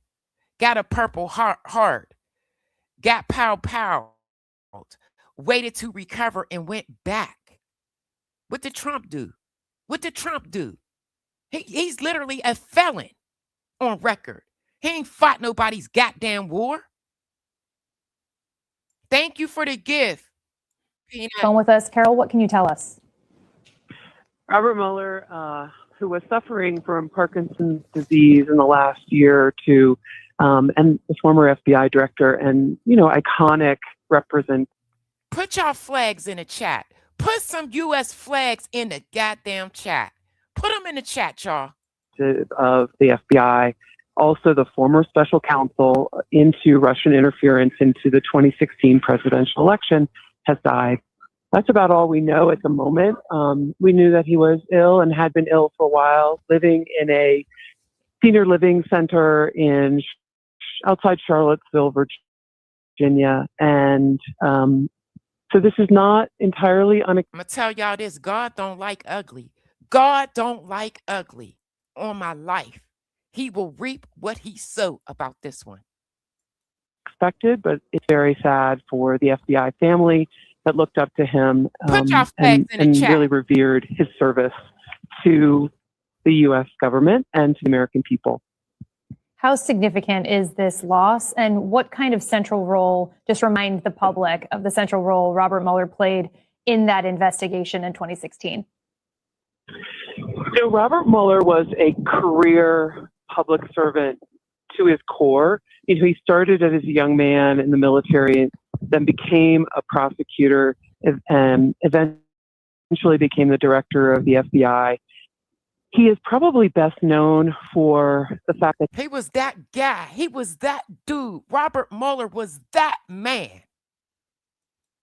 [SPEAKER 2] got a Purple Heart, got pow, waited to recover and went back. What did Trump do? What did Trump do? He's literally a felon on record. He ain't fought nobody's goddamn war. Thank you for the gift.
[SPEAKER 11] Phone with us, Carol. What can you tell us?
[SPEAKER 3] Robert Mueller, who was suffering from Parkinson's disease in the last year or two, and the former FBI director, and iconic represent.
[SPEAKER 2] Put y'all flags in the chat. Put some U.S. flags in the goddamn chat. Put them in the chat, y'all.
[SPEAKER 3] Of the FBI, also the former special counsel into Russian interference into the 2016 presidential election, has died. That's about all we know at the moment. We knew that he was ill and had been ill for a while, living in a senior living center outside Charlottesville, Virginia. And so this is not entirely unexpected.
[SPEAKER 2] I'm going to tell y'all this. God don't like ugly. God don't like ugly. On my life, he will reap what he sowed about this one.
[SPEAKER 3] Expected, but it's very sad for the FBI family that looked up to him and really revered his service to the U.S. government and to the American people.
[SPEAKER 11] How significant is this loss, and what kind of central role, just remind the public of the central role Robert Mueller played in that investigation in 2016?
[SPEAKER 3] So Robert Mueller was a career public servant to his core. He started as a young man in the military, then became a prosecutor, and eventually became the director of the FBI. He is probably best known for the fact that
[SPEAKER 2] he was that guy. He was that dude. Robert Mueller was that man.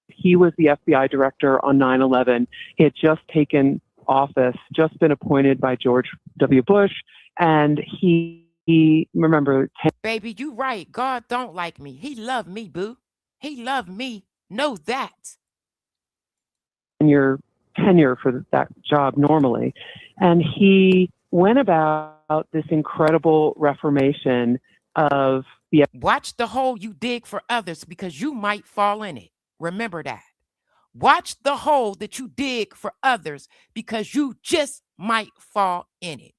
[SPEAKER 3] He was the FBI director on 9/11. He had just taken office, just been appointed by George W. Bush, and he remember.
[SPEAKER 2] Baby, you right. God don't like me. He loved me, boo. He loved me. Know that.
[SPEAKER 3] Your tenure for that job normally, and he went about this incredible reformation of the.
[SPEAKER 2] Watch the hole you dig for others, because you might fall in it. Remember that. Watch the hole that you dig for others, because you just might fall in it.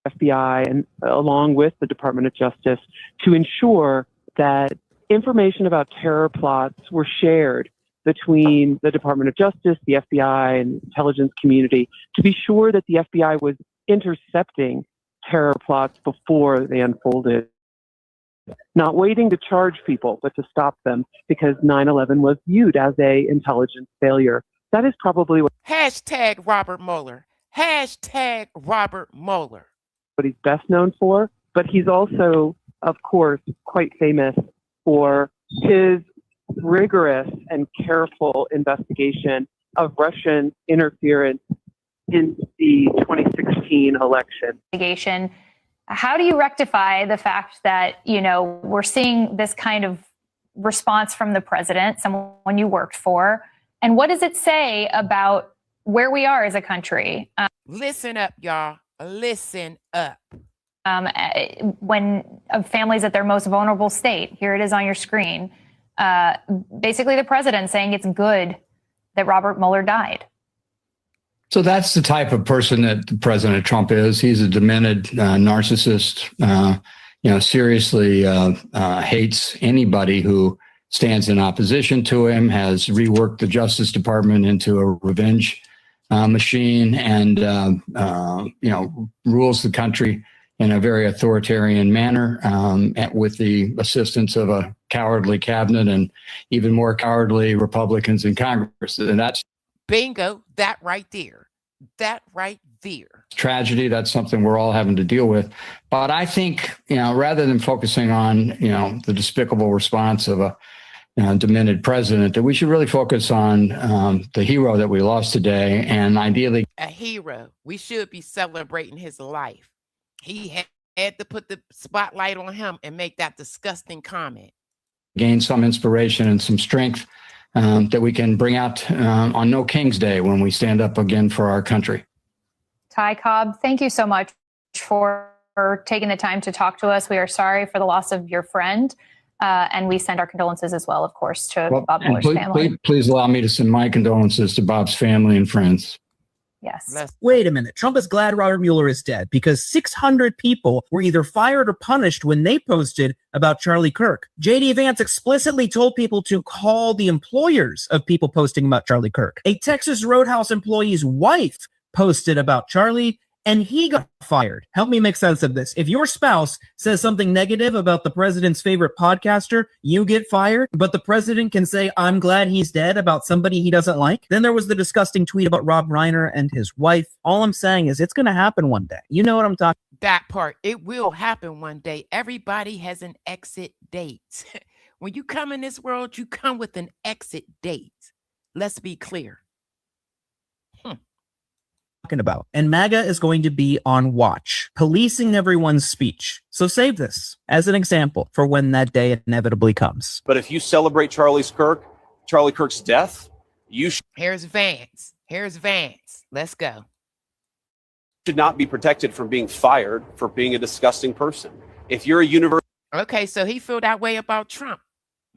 [SPEAKER 3] FBI and along with the Department of Justice to ensure that information about terror plots were shared between the Department of Justice, the FBI, and the intelligence community, to be sure that the FBI was intercepting terror plots before they unfolded. Not waiting to charge people, but to stop them, because 9/11 was viewed as an intelligence failure. That is probably what
[SPEAKER 2] Hashtag Robert Mueller. Hashtag Robert Mueller.
[SPEAKER 3] What he's best known for, but he's also, of course, quite famous for his rigorous and careful investigation of Russian interference in the 2016 election.
[SPEAKER 11] How do you rectify the fact that, we're seeing this kind of response from the president, someone you worked for? And what does it say about where we are as a country?
[SPEAKER 2] Listen up, y'all. Listen up.
[SPEAKER 11] When families at their most vulnerable state, here it is on your screen. Basically, the president saying it's good that Robert Mueller died.
[SPEAKER 22] So that's the type of person that President Trump is. He's a demented narcissist, seriously hates anybody who stands in opposition to him, has reworked the Justice Department into a revenge machine, and, rules the country in a very authoritarian manner, with the assistance of a cowardly cabinet and even more cowardly Republicans in Congress. And that's
[SPEAKER 2] bingo, that right there. That right there.
[SPEAKER 22] Tragedy. That's something we're all having to deal with. But I think, rather than focusing on, the despicable response of a demented president, that we should really focus on the hero that we lost today, and ideally
[SPEAKER 2] a hero. We should be celebrating his life. He had to put the spotlight on him and make that disgusting comment.
[SPEAKER 22] Gain some inspiration and some strength that we can bring out on No King's Day when we stand up again for our country.
[SPEAKER 11] Ty Cobb, thank you so much for taking the time to talk to us. We are sorry for the loss of your friend. And we send our condolences as well, of course, to Bob Muller's family.
[SPEAKER 22] Please allow me to send my condolences to Bob's family and friends.
[SPEAKER 11] Yes.
[SPEAKER 6] Wait a minute. Trump is glad Robert Mueller is dead because 600 people were either fired or punished when they posted about Charlie Kirk. JD Vance explicitly told people to call the employers of people posting about Charlie Kirk. A Texas Roadhouse employee's wife posted about Charlie, and he got fired. Help me make sense of this. If your spouse says something negative about the president's favorite podcaster, you get fired, but the president can say, I'm glad he's dead about somebody he doesn't like. Then there was the disgusting tweet about Rob Reiner and his wife. All I'm saying is it's going to happen one day. You know what I'm talking about.
[SPEAKER 2] That part, it will happen one day. Everybody has an exit date. When you come in this world, you come with an exit date. Let's be clear.
[SPEAKER 6] About. And MAGA is going to be on watch, policing everyone's speech. So save this as an example for when that day inevitably comes.
[SPEAKER 7] But if you celebrate Charlie Kirk's death, you
[SPEAKER 2] Here's Vance. Let's go.
[SPEAKER 7] should not be protected from being fired for being a disgusting person. If you're a university
[SPEAKER 2] Okay, so he feel that way about Trump,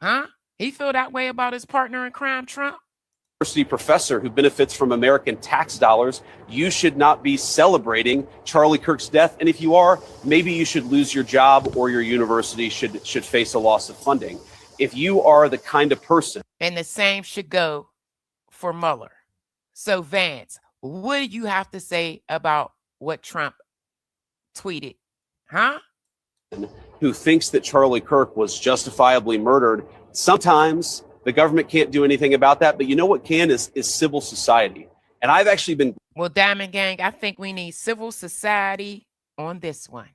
[SPEAKER 2] huh? He feel that way about his partner in crime, Trump?
[SPEAKER 7] professor who benefits from American tax dollars, you should not be celebrating Charlie Kirk's death. And if you are, maybe you should lose your job or your university should face a loss of funding. If you are the kind of person.
[SPEAKER 2] And the same should go for Mueller. So Vance, what do you have to say about what Trump tweeted, huh?
[SPEAKER 7] Who thinks that Charlie Kirk was justifiably murdered. Sometimes the government can't do anything about that, but you know what can is civil society. And I've actually been.
[SPEAKER 2] Well, Diamond Gang, I think we need civil society on this one.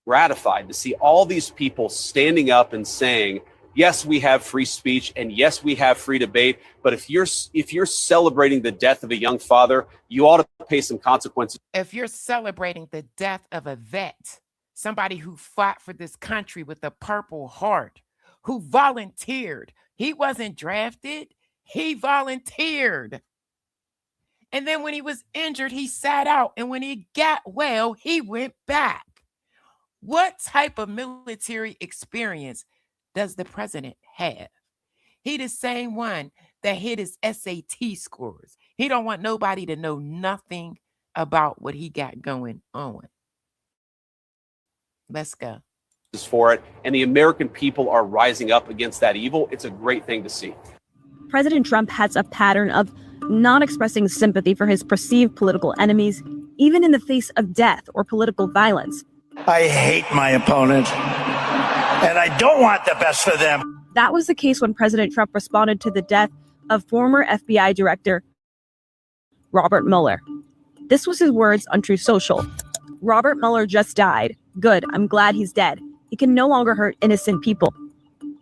[SPEAKER 7] Gratified to see all these people standing up and saying, yes, we have free speech and yes, we have free debate. But if you're celebrating the death of a young father, you ought to pay some consequences.
[SPEAKER 2] If you're celebrating the death of a vet, somebody who fought for this country with a Purple Heart, who volunteered. He wasn't drafted. He volunteered. And then when he was injured, he sat out. And when he got well, he went back. What type of military experience does the president have? He the same one that hit his SAT scores. He don't want nobody to know nothing about what he got going on. Let's go.
[SPEAKER 7] For it, and the American people are rising up against that evil. It's a great thing to see.
[SPEAKER 23] President Trump has a pattern of not expressing sympathy for his perceived political enemies, even in the face of death or political violence.
[SPEAKER 24] I hate my opponent, and I don't want the best for them.
[SPEAKER 23] That was the case when President Trump responded to the death of former FBI Director Robert Mueller. This was his words on Truth Social. Robert Mueller just died. Good, I'm glad he's dead. He can no longer hurt innocent people.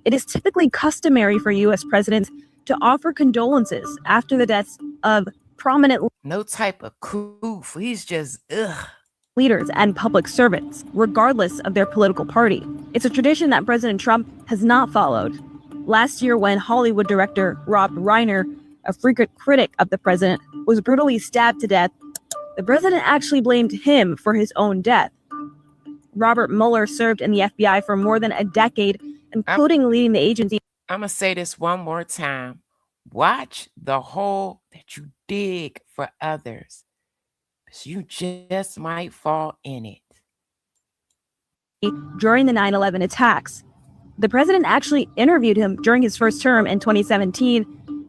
[SPEAKER 23] It is typically customary for U.S. presidents to offer condolences after the deaths of prominent
[SPEAKER 2] no type of coof. He's just
[SPEAKER 23] leaders and public servants, regardless of their political party. It's a tradition that President Trump has not followed. Last year, when Hollywood director Rob Reiner, a frequent critic of the president, was brutally stabbed to death, the president actually blamed him for his own death. Robert Mueller served in the FBI for more than a decade, including leading the agency.
[SPEAKER 2] I'm going to say this one more time. Watch the hole that you dig for others. You just might fall in it.
[SPEAKER 23] During the 9/11 attacks, the president actually interviewed him during his first term in 2017,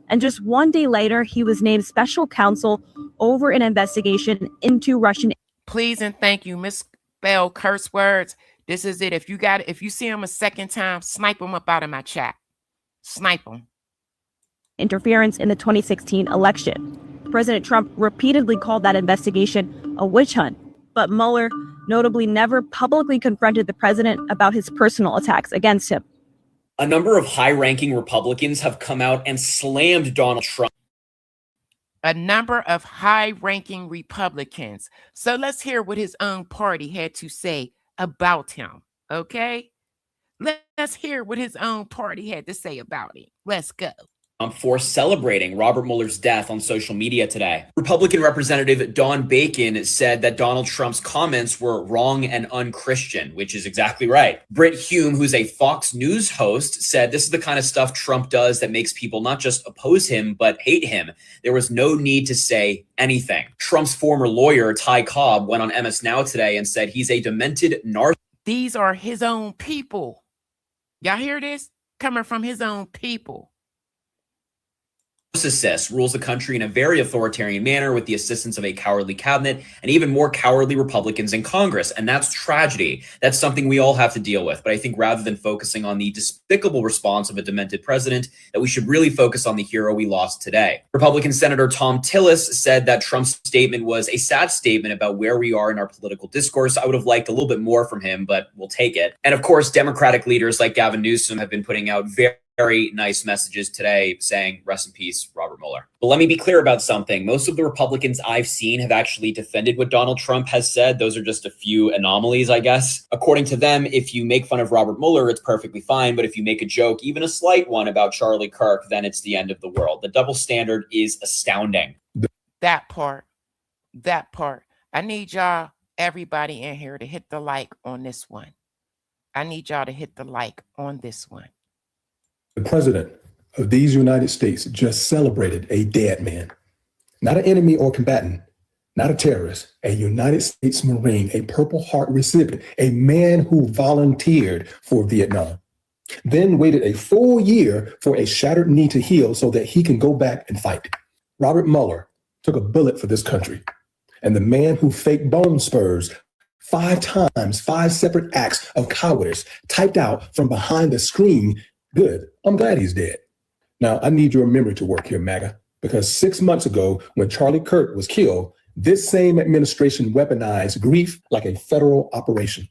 [SPEAKER 23] and just one day later, he was named special counsel over an investigation into Russian.
[SPEAKER 2] Please and thank you, misspell curse words. This is it. If you see him a second time, snipe him up out of my chat. Snipe him.
[SPEAKER 23] Interference in the 2016 election. President Trump repeatedly called that investigation a witch hunt, but Mueller notably never publicly confronted the president about his personal attacks against him.
[SPEAKER 1] A number of high-ranking Republicans have come out and slammed Donald Trump.
[SPEAKER 2] A number of high-ranking Republicans. So let's hear what his own party had to say about him, okay? Let's hear what his own party had to say about him. Let's go.
[SPEAKER 1] for celebrating Robert Muller's death on social media today. Republican Representative Don Bacon said that Donald Trump's comments were wrong and unchristian, which is exactly right. Britt Hume, who's a Fox News host, said this is the kind of stuff Trump does that makes people not just oppose him, but hate him. There was no need to say anything. Trump's former lawyer, Ty Cobb, went on MS Now today and said he's a demented narcissist.
[SPEAKER 2] These are his own people. Y'all hear this? Coming from his own people.
[SPEAKER 1] Rules the country in a very authoritarian manner with the assistance of a cowardly cabinet and even more cowardly Republicans in Congress. And that's tragedy. That's something we all have to deal with. But I think rather than focusing on the despicable response of a demented president, that we should really focus on the hero we lost today. Republican Senator Tom Tillis said that Trump's statement was a sad statement about where we are in our political discourse. I would have liked a little bit more from him, but we'll take it. And of course, Democratic leaders like Gavin Newsom have been putting out very nice messages today saying, rest in peace, Robert Mueller. But let me be clear about something. Most of the Republicans I've seen have actually defended what Donald Trump has said. Those are just a few anomalies, I guess. According to them, if you make fun of Robert Mueller, it's perfectly fine. But if you make a joke, even a slight one about Charlie Kirk, then it's the end of the world. The double standard is astounding.
[SPEAKER 2] That part. I need y'all, everybody in here, to hit the like on this one. I need y'all to hit the like on this one.
[SPEAKER 5] The president of these United States just celebrated a dead man, not an enemy or combatant, not a terrorist, a United States Marine, a Purple Heart recipient, a man who volunteered for Vietnam, then waited a full year for a shattered knee to heal so that he can go back and fight. Robert Mueller took a bullet for this country, and the man who faked bone spurs 5 times, 5 separate acts of cowardice typed out from behind the screen. Good. I'm glad he's dead. Now, I need your memory to work here, MAGA, because 6 months ago, when Charlie Kirk was killed, this same administration weaponized grief like a federal operation.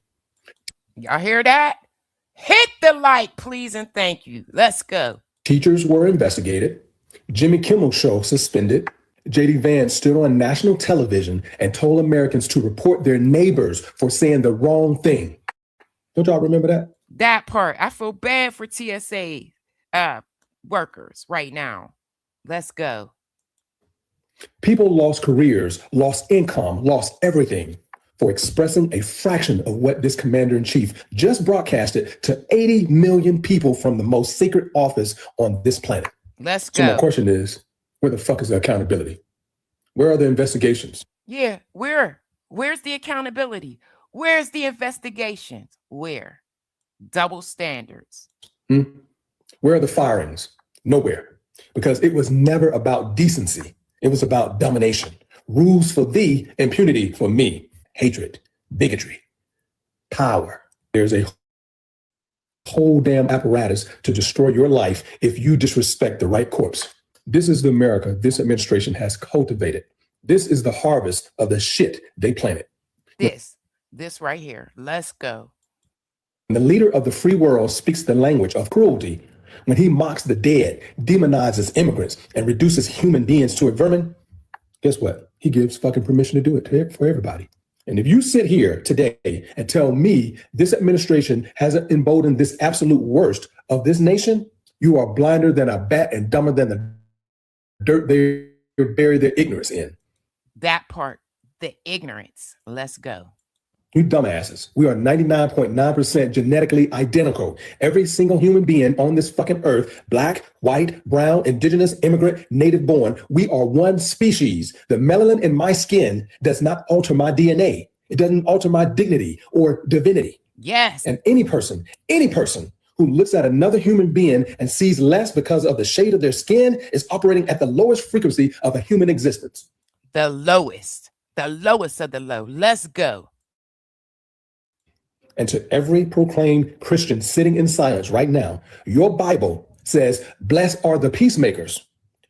[SPEAKER 2] Y'all hear that? Hit the like, please, and thank you. Let's go.
[SPEAKER 5] Teachers were investigated. Jimmy Kimmel's show suspended. J.D. Vance stood on national television and told Americans to report their neighbors for saying the wrong thing. Don't y'all remember that?
[SPEAKER 2] That part. I feel bad for TSA workers right now. Let's go.
[SPEAKER 5] People lost careers, lost income, lost everything for expressing a fraction of what this commander-in-chief just broadcasted to 80 million people from the most secret office on this planet.
[SPEAKER 2] Let's go.
[SPEAKER 5] So my question is, where the fuck is the accountability? Where are the investigations?
[SPEAKER 2] Yeah, where's the accountability? Where's the investigations? Where? Double standards.
[SPEAKER 5] Where are the firings? Nowhere. Because it was never about decency. It was about domination. Rules for thee, impunity for me. Hatred, bigotry, power. There's a whole damn apparatus to destroy your life if you disrespect the right corpse. This is the America this administration has cultivated. This is the harvest of the shit they planted.
[SPEAKER 2] This right here. Let's go.
[SPEAKER 5] The leader of the free world speaks the language of cruelty. When he mocks the dead, demonizes immigrants, and reduces human beings to a vermin, guess what? He gives fucking permission to do it for everybody. And if you sit here today and tell me this administration hasn't emboldened this absolute worst of this nation, you are blinder than a bat and dumber than the dirt they bury their ignorance in.
[SPEAKER 2] That part, the ignorance. Let's go.
[SPEAKER 5] You dumbasses. We are 99.9% genetically identical. Every single human being on this fucking earth, black, white, brown, indigenous, immigrant, native born, we are one species. The melanin in my skin does not alter my DNA. It doesn't alter my dignity or divinity.
[SPEAKER 2] Yes.
[SPEAKER 5] And any person who looks at another human being and sees less because of the shade of their skin is operating at the lowest frequency of a human existence.
[SPEAKER 2] The lowest of the low. Let's go.
[SPEAKER 5] And to every proclaimed Christian sitting in silence right now, your Bible says, blessed are the peacemakers.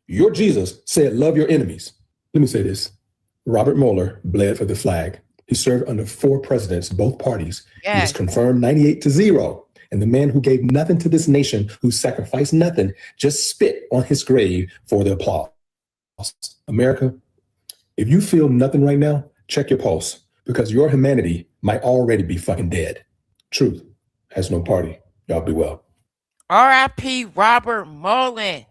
[SPEAKER 5] Your Jesus said, love your enemies. Let me say this. Robert Mueller bled for the flag. He served under 4 presidents, both parties.
[SPEAKER 2] Yes.
[SPEAKER 5] He was confirmed 98-0. And the man who gave nothing to this nation, who sacrificed nothing, just spit on his grave for the applause. America, if you feel nothing right now, check your pulse, because your humanity might already be fucking dead. Truth has no party. Y'all be well.
[SPEAKER 2] R.I.P. Robert Mullen.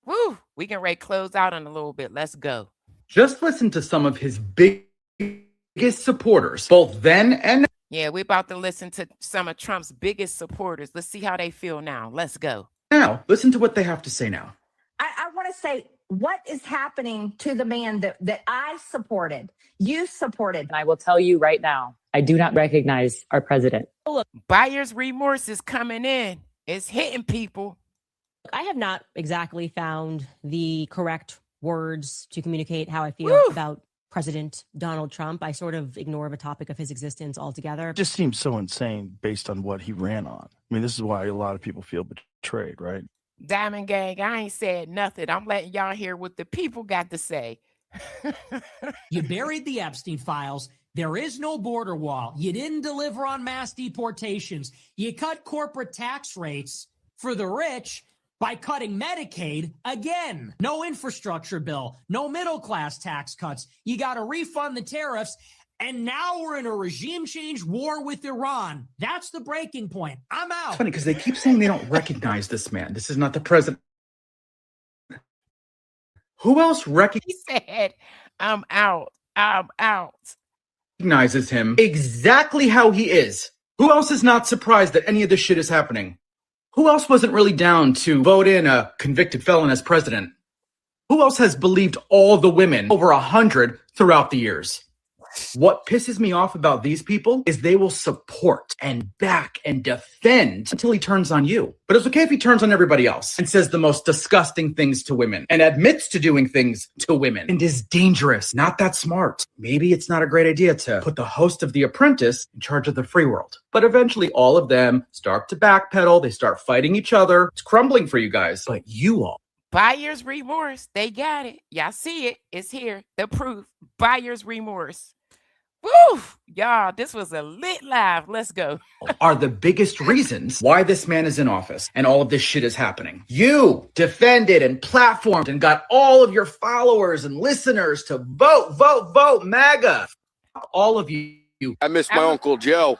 [SPEAKER 2] Woo! We can ready close out in a little bit. Let's go.
[SPEAKER 8] Just listen to some of his biggest supporters, both then and
[SPEAKER 2] Yeah, we're about to listen to some of Trump's biggest supporters. Let's see how they feel now. Let's go.
[SPEAKER 8] now. Listen to what they have to say now.
[SPEAKER 9] I want to say, what is happening to the man that I supported, you supported?
[SPEAKER 10] And I will tell you right now, I do not recognize our president.
[SPEAKER 2] Look, buyer's remorse is coming in. It's hitting people.
[SPEAKER 12] I have not exactly found the correct words to communicate how I feel
[SPEAKER 2] Woo!
[SPEAKER 12] about President Donald Trump. I sort of ignore the topic of his existence altogether.
[SPEAKER 25] It just seems so insane based on what he ran on. I mean, this is why a lot of people feel betrayed, right?
[SPEAKER 2] Diamond Gang, I ain't said nothing. I'm letting y'all hear what the people got to say.
[SPEAKER 26] You buried the Epstein files. There is no border wall. You didn't deliver on mass deportations. You cut corporate tax rates for the rich by cutting Medicaid again. No infrastructure bill, no middle class tax cuts. You got to refund the tariffs. And now we're in a regime change war with Iran. That's the breaking point. I'm out.
[SPEAKER 8] It's funny because they keep saying they don't recognize this man. This is not the president. Who else
[SPEAKER 2] He said, I'm out. I'm out.
[SPEAKER 8] recognizes him exactly how he is? Who else is not surprised that any of this shit is happening? Who else wasn't really down to vote in a convicted felon as president? Who else has believed all the women, over 100, throughout the years? What pisses me off about these people is they will support and back and defend until he turns on you. But it's okay if he turns on everybody else and says the most disgusting things to women and admits to doing things to women and is dangerous, not that smart. Maybe it's not a great idea to put the host of The Apprentice in charge of the free world. But eventually all of them start to backpedal. They start fighting each other. It's crumbling for you guys. But you all.
[SPEAKER 2] Buyer's remorse. They got it. Y'all see it. It's here. The proof. Buyer's remorse. Woo! Y'all, this was a lit live. Let's go.
[SPEAKER 8] Are the biggest reasons why this man is in office and all of this shit is happening. You defended and platformed and got all of your followers and listeners to vote MAGA. All of you.
[SPEAKER 27] I miss my Uncle Joe.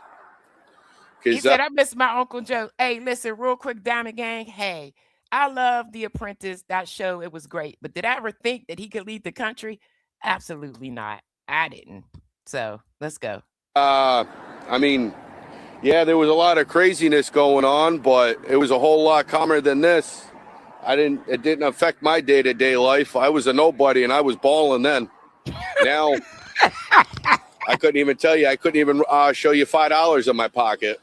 [SPEAKER 2] He said, I miss my Uncle Joe. Hey, listen, real quick, Diamond Gang. Hey, I love The Apprentice. That show, it was great. But did I ever think that he could lead the country? Absolutely not. I didn't. So let's go.
[SPEAKER 27] I mean, yeah, there was a lot of craziness going on, but it was a whole lot calmer than this. It didn't affect my day-to-day life. I was a nobody and I was balling then. Now I couldn't even tell you. I couldn't even show you $5 in my pocket.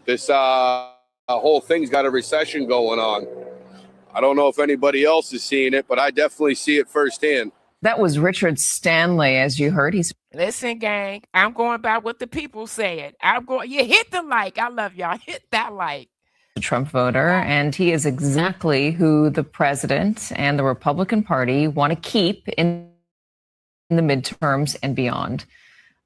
[SPEAKER 27] This whole thing's got a recession going on. I don't know if anybody else is seeing it, but I definitely see it firsthand.
[SPEAKER 28] That was Richard Stanley, as you heard.
[SPEAKER 2] Listen, gang, I'm going by what the people said. You hit the like. I love y'all. Hit that like.
[SPEAKER 28] A Trump voter, and he is exactly who the president and the Republican Party want to keep in the midterms and beyond.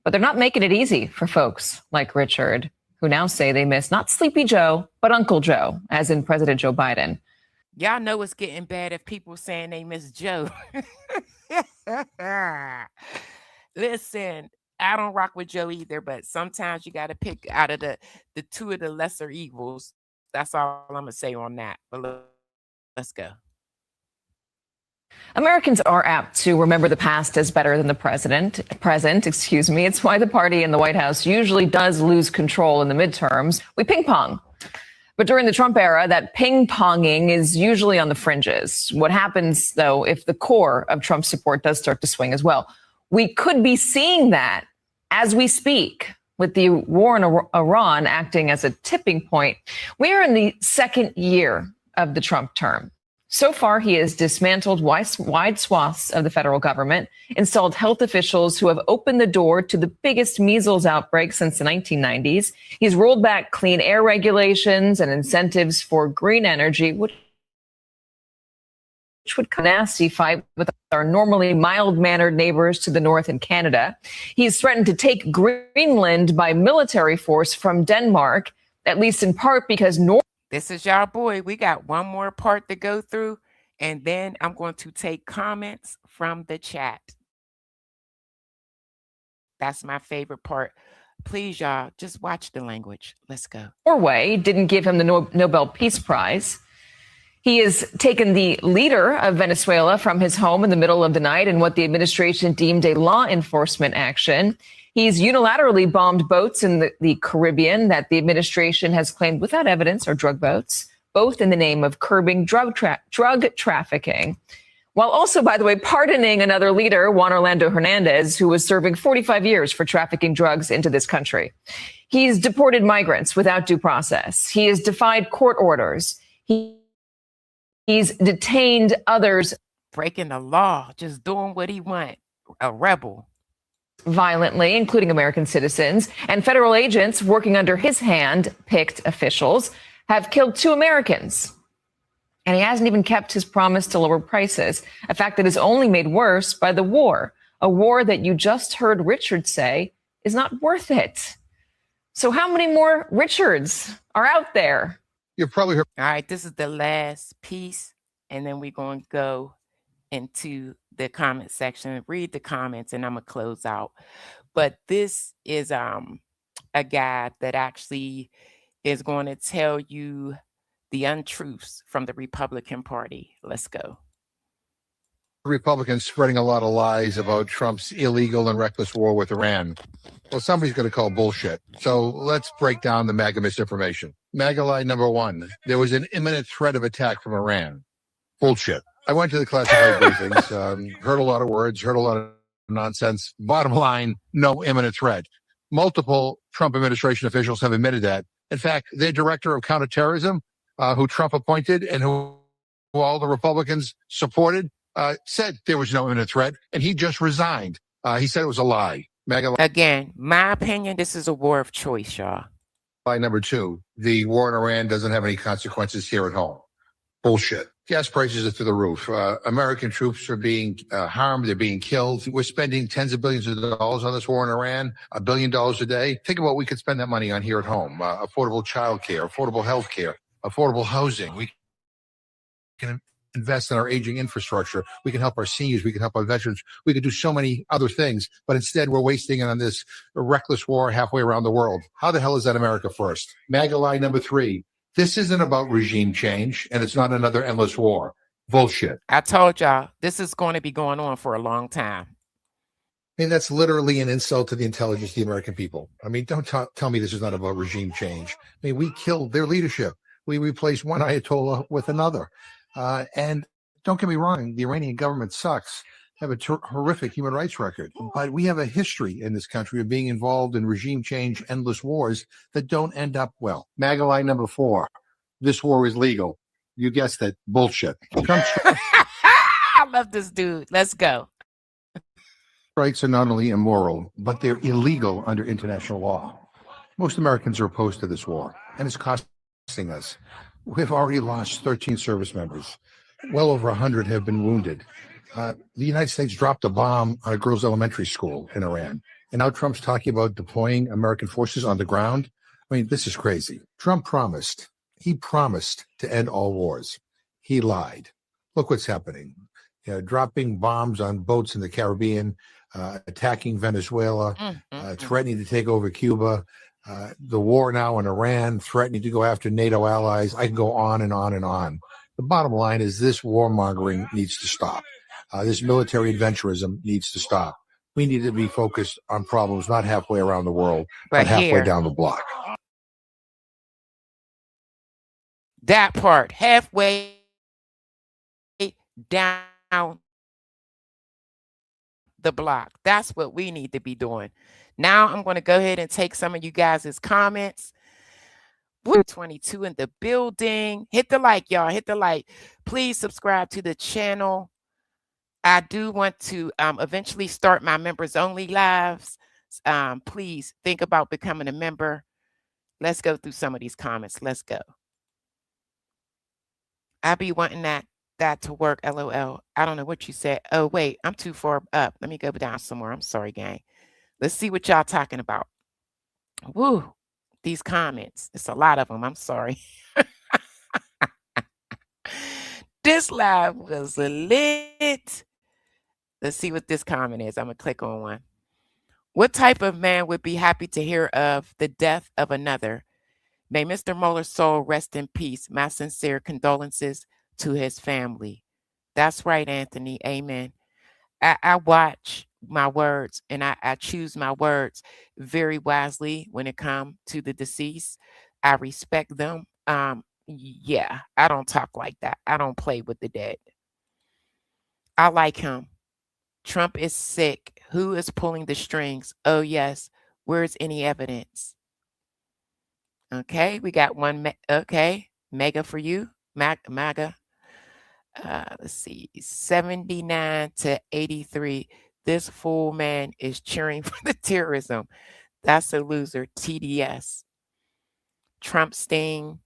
[SPEAKER 28] But they're not making it easy for folks like Richard, who now say they miss not Sleepy Joe, but Uncle Joe, as in President Joe Biden.
[SPEAKER 2] Y'all know it's getting bad if people saying they miss Joe. Listen, I don't rock with Joe either, but sometimes you got to pick out of the two of the lesser evils. That's all I'm going to say on that. But let's go.
[SPEAKER 28] Americans are apt to remember the past as better than the present. It's why the party in the White House usually does lose control in the midterms. We ping pong. But during the Trump era, that ping-ponging is usually on the fringes. What happens, though, if the core of Trump's support does start to swing as well? We could be seeing that as we speak, with the war in Iran acting as a tipping point. We are in the second year of the Trump term. So far, he has dismantled wide swaths of the federal government, installed health officials who have opened the door to the biggest measles outbreak since the 1990s. He's rolled back clean air regulations and incentives for green energy, which would come a nasty fight with our normally mild-mannered neighbors to the north in Canada. He's threatened to take Greenland by military force from Denmark, at least in part because
[SPEAKER 2] This is y'all boy. We got one more part to go through, and then I'm going to take comments from the chat. That's my favorite part. Please, y'all, just watch the language. Let's go.
[SPEAKER 28] Norway didn't give him the Nobel Peace Prize. He has taken the leader of Venezuela from his home in the middle of the night in what the administration deemed a law enforcement action. He's unilaterally bombed boats in the Caribbean that the administration has claimed without evidence are drug boats, both in the name of curbing drug trafficking. While also, by the way, pardoning another leader, Juan Orlando Hernandez, who was serving 45 years for trafficking drugs into this country. He's deported migrants without due process. He has defied court orders. He's detained others.
[SPEAKER 2] Breaking the law, just doing what he want. A rebel.
[SPEAKER 28] Violently, including American citizens, and federal agents working under his hand-picked officials have killed 2 Americans. And he hasn't even kept his promise to lower prices, a fact that is only made worse by the war, a war that you just heard Richard say is not worth it. So how many more Richards are out there?
[SPEAKER 13] You've probably heard.
[SPEAKER 2] All right, this is the last piece, and then we're going to go into the comment section, read the comments, and I'm going to close out. But this is a guy that actually is going to tell you the untruths from the Republican Party. Let's go.
[SPEAKER 13] Republicans spreading a lot of lies about Trump's illegal and reckless war with Iran. Well, somebody's going to call bullshit. So let's break down the MAGA misinformation. MAGA lie number 1, there was an imminent threat of attack from Iran. Bullshit. I went to the classified briefings, heard a lot of words, heard a lot of nonsense. Bottom line, no imminent threat. Multiple Trump administration officials have admitted that. In fact, their director of counterterrorism, who Trump appointed and who all the Republicans supported, said there was no imminent threat, and he just resigned. He said it was a lie.
[SPEAKER 2] Again, my opinion, this is a war of choice, y'all.
[SPEAKER 13] Lie number 2, the war in Iran doesn't have any consequences here at home. Bullshit. Gas prices are through the roof. American troops are being harmed. They're being killed. We're spending tens of billions of dollars on this war in Iran, $1 billion a day. Think about what we could spend that money on here at home. Affordable childcare, affordable health care, affordable housing. We can invest in our aging infrastructure. We can help our seniors. We can help our veterans. We could do so many other things, but instead we're wasting it on this reckless war halfway around the world. How the hell is that America first? MAGA lie number 3. This isn't about regime change, and it's not another endless war. Bullshit.
[SPEAKER 2] I told y'all, this is going to be going on for a long time.
[SPEAKER 13] I mean, that's literally an insult to the intelligence of the American people. I mean, don't tell me this is not about regime change. I mean, we killed their leadership. We replaced one Ayatollah with another. And don't get me wrong, the Iranian government sucks. Have a horrific human rights record. But we have a history in this country of being involved in regime change, endless wars that don't end up well. MAGA lie number 4. This war is legal. You guessed it. Bullshit.
[SPEAKER 2] I love this dude. Let's go.
[SPEAKER 13] Rights are not only immoral, but they're illegal under international law. Most Americans are opposed to this war, and it's costing us. We've already lost 13 service members. Well over 100 have been wounded. The United States dropped a bomb on a girls' elementary school in Iran. And now Trump's talking about deploying American forces on the ground. I mean, this is crazy. Trump promised. He promised to end all wars. He lied. Look what's happening. Dropping bombs on boats in the Caribbean, attacking Venezuela, threatening to take over Cuba, the war now in Iran, threatening to go after NATO allies. I can go on and on and on. The bottom line is this warmongering needs to stop. This military adventurism needs to stop. We need to be focused on problems not halfway around the world, but halfway down the block.
[SPEAKER 2] That part, halfway down the block. That's what we need to be doing. Now I'm going to go ahead and take some of you guys' comments. We're 22 in the building. Hit the like, y'all. Hit the like. Please subscribe to the channel. I do want to eventually start my members only lives. Please think about becoming a member. Let's go through some of these comments. Let's go. I be wanting that to work. LOL. I don't know what you said. Oh, wait, I'm too far up. Let me go down some more. I'm sorry, gang. Let's see what y'all talking about. Woo, these comments. It's a lot of them. I'm sorry. This live was lit. Let's see what this comment is. I'm going to click on one. What type of man would be happy to hear of the death of another? May Mr. Muller's soul rest in peace. My sincere condolences to his family. That's right, Anthony. Amen. I watch my words and I choose my words very wisely when it comes to the deceased. I respect them. Yeah, I don't talk like that. I don't play with the dead. I like him. Trump is sick. Who is pulling the strings? Oh, yes. Where's any evidence? Okay, we got one. Okay, mega for you. MAGA. Let's see, 79 to 83. This fool man is cheering for the terrorism. That's a loser. TDS. Trump sting,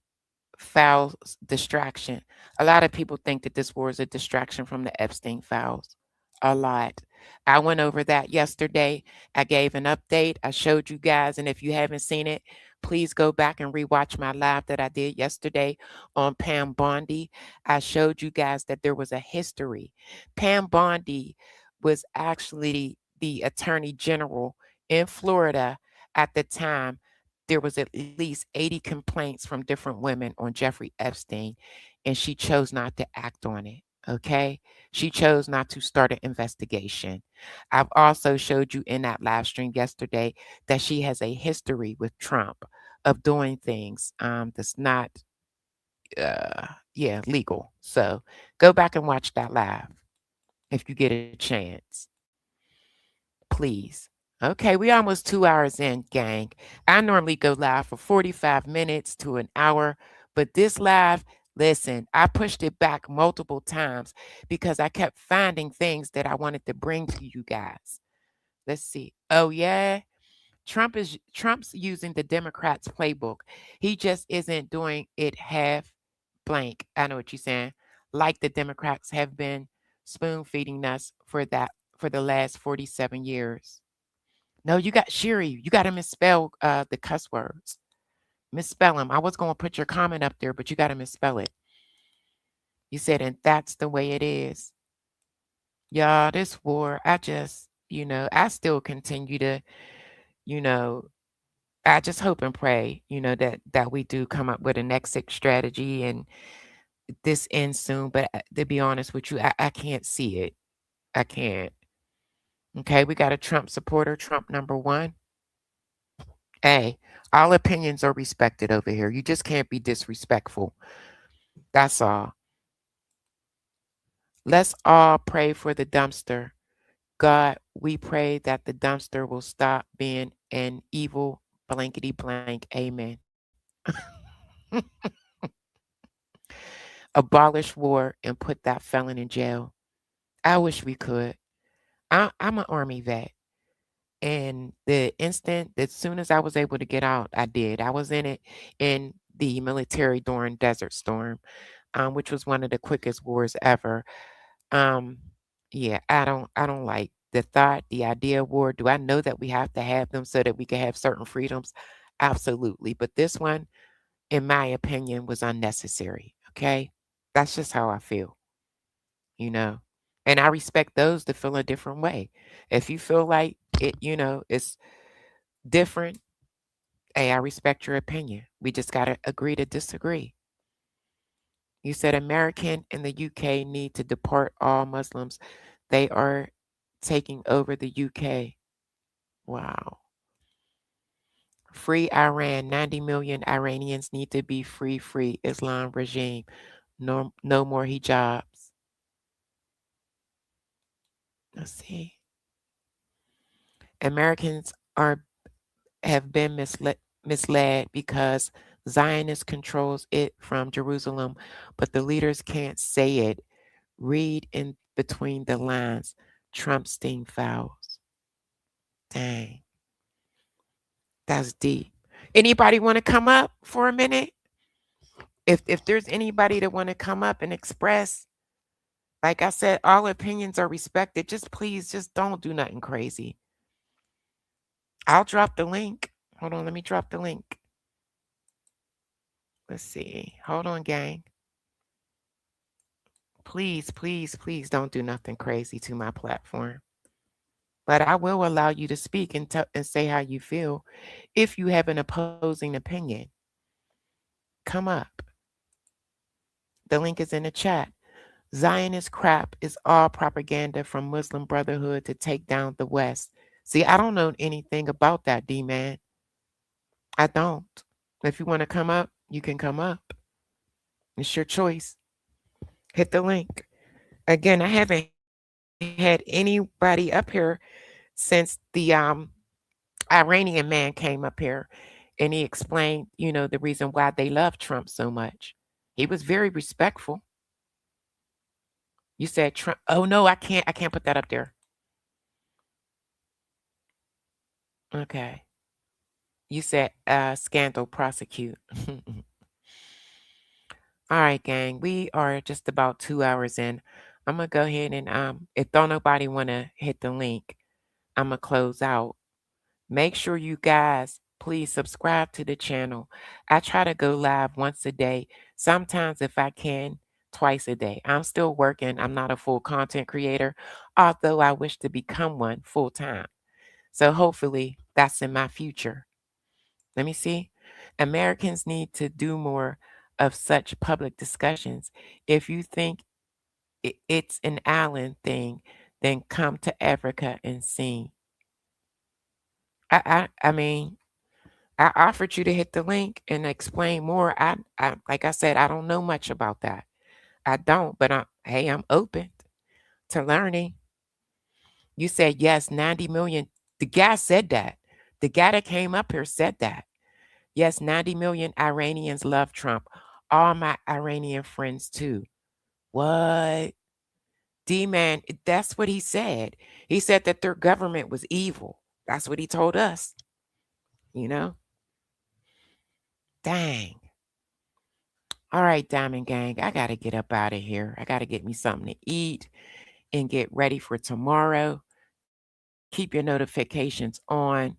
[SPEAKER 2] foul distraction. A lot of people think that this war is a distraction from the Epstein files. A lot. I went over that yesterday. I gave an update. I showed you guys. And if you haven't seen it, please go back and rewatch my live that I did yesterday on Pam Bondi. I showed you guys that there was a history. Pam Bondi was actually the attorney general in Florida at the time. There was at least 80 complaints from different women on Jeffrey Epstein, and she chose not to act on it. Okay. She chose not to start an investigation. I've also showed you in that live stream yesterday that she has a history with Trump of doing things that's not legal. So go back and watch that live if you get a chance. Please. Okay, we almost 2 hours in, gang. I normally go live for 45 minutes to an hour, but this live, listen, I pushed it back multiple times because I kept finding things that I wanted to bring to you guys. Let's see. Oh yeah, Trump's using the Democrats' playbook. He just isn't doing it half blank. I know what you're saying. Like the Democrats have been spoon feeding us for the last 47 years. No, you got Sherry. You got to misspell the cuss words. Misspell them. I was going to put your comment up there, but you got to misspell it. You said, and that's the way it is. Y'all, this war, I just, I still continue to, I just hope and pray, that we do come up with an exit strategy and this ends soon. But to be honest with you, I can't see it. I can't. Okay, we got a Trump supporter, Trump #1. Hey, all opinions are respected over here. You just can't be disrespectful. That's all. Let's all pray for the dumpster. God, we pray that the dumpster will stop being an evil blankety blank. Amen. Abolish war and put that felon in jail. I wish we could. I'm an Army vet. And as soon as I was able to get out, I did. I was in it in the military during Desert Storm, which was one of the quickest wars ever. Yeah, I don't like the thought, the idea of war. Do I know that we have to have them so that we can have certain freedoms? Absolutely. But this one, in my opinion, was unnecessary. Okay. That's just how I feel, and I respect those that feel a different way. If you feel like it, it's different, hey, I respect your opinion. We just got to agree to disagree. You said American and the UK need to deport all Muslims. They are taking over the UK. Wow. Free Iran. 90 million Iranians need to be free Islam regime. No more hijabs. Let's see. Americans have been misled because Zionist controls it from Jerusalem, but the leaders can't say it. Read in between the lines. Trump sting fouls. Dang. That's deep. Anybody want to come up for a minute? If there's anybody that want to come up and express, like I said, all opinions are respected. Just please, just don't do nothing crazy. I'll drop the link. Hold on, let me drop the link. Let's see. Hold on, gang. Please, please, please don't do nothing crazy to my platform. But I will allow you to speak and say how you feel. If you have an opposing opinion, come up. The link is in the chat. Zionist crap is all propaganda from Muslim Brotherhood to take down the West. See, I don't know anything about that, D-Man. I don't. If you want to come up, you can come up. It's your choice. Hit the link. Again, I haven't had anybody up here since the Iranian man came up here and he explained, the reason why they love Trump so much. He was very respectful. You said Trump. Oh no, I can't put that up there. Okay. You said scandal prosecute. All right, gang. We are just about 2 hours in. I'm gonna go ahead and if don't nobody wanna hit the link, I'm gonna close out. Make sure you guys please subscribe to the channel. I try to go live once a day. Sometimes if I can, twice a day. I'm still working. I'm not a full content creator, although I wish to become one full time. So hopefully that's in my future. Let me see. Americans need to do more of such public discussions. If you think it's an Allen thing, then come to Africa and see. I mean, I offered you to hit the link and explain more. I like I said, I don't know much about that. I don't, but I'm open to learning. You said yes, 90 million. The guy said that. The guy that came up here said that. Yes, 90 million Iranians love Trump. All my Iranian friends too. What? D-Man, that's what he said. He said that their government was evil. That's what he told us. Dang. All right, Diamond Gang, I got to get up out of here. I got to get me something to eat and get ready for tomorrow. Keep your notifications on.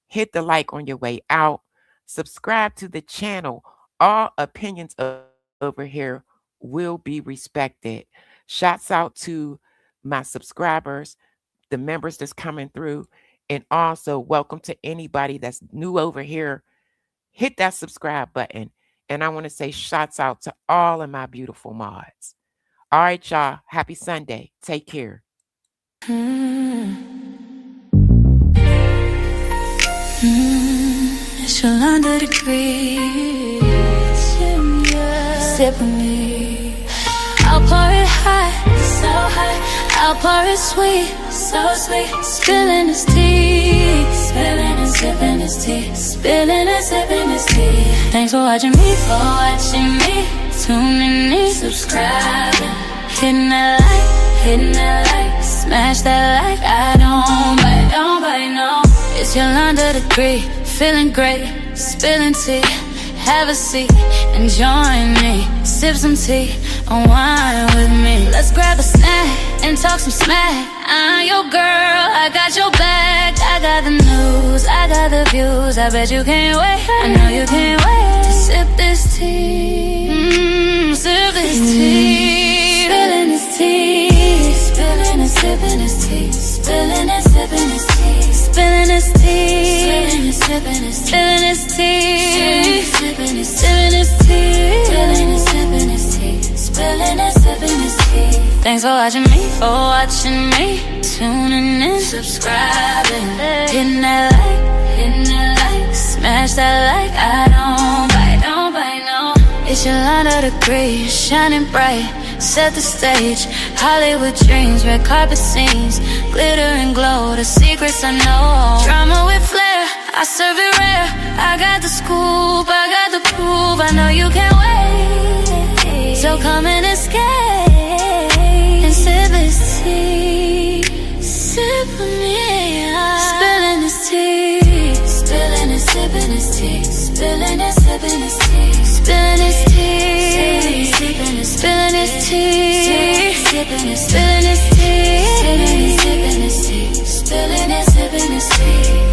[SPEAKER 2] Hit the like on your way out. Subscribe to the channel. All opinions over here will be respected. Shouts out to my subscribers, the members that's coming through, and also welcome to anybody that's new over here. Hit that subscribe button. And I want to say shouts out to all of my beautiful mods. All right, y'all. Happy Sunday. Take care.
[SPEAKER 14] It's your under degrees. Sip with me. I'll pour it hot, so hot. I'll pour it sweet, so sweet. Spilling his tea, spilling and sipping his tea, spilling and sipping his tea. Thanks for watching me, tuning in, subscribing, hitting that like, smash that like. I don't bite, no. It's your under degree, feeling great, spilling tea. Have a seat and join me. Sip some tea, unwind with me. Let's grab a snack and talk some smack. I'm your girl, I got your back. I got the news, I got the views. I bet you can't wait, I know you can't wait to sip this tea. Sip this tea. Spilling this tea. Spilling and sipping this tea. Spilling and sipping this tea. Spilling this tea. Spilling and sipping this tea. Spilling and sipping this tea. Spilling and sipping this tea. Spilling and sipping this tea. Thanks for watching me, tuning in, subscribing, hitting that like, smash that like. I don't bite, no. It's your under degree, shining bright. Set the stage, Hollywood dreams, red carpet scenes, glitter and glow, the secrets I know. Drama with flair, I serve it rare. I got the scoop, I got the proof. I know you can't wait, so come and escape and sip this tea. Sip with me, spilling this tea, spilling and sipping this tea, spilling and sipping this tea, spilling this tea, spilling this tea, spilling this tea, spilling and sipping this tea, spilling and sipping this tea.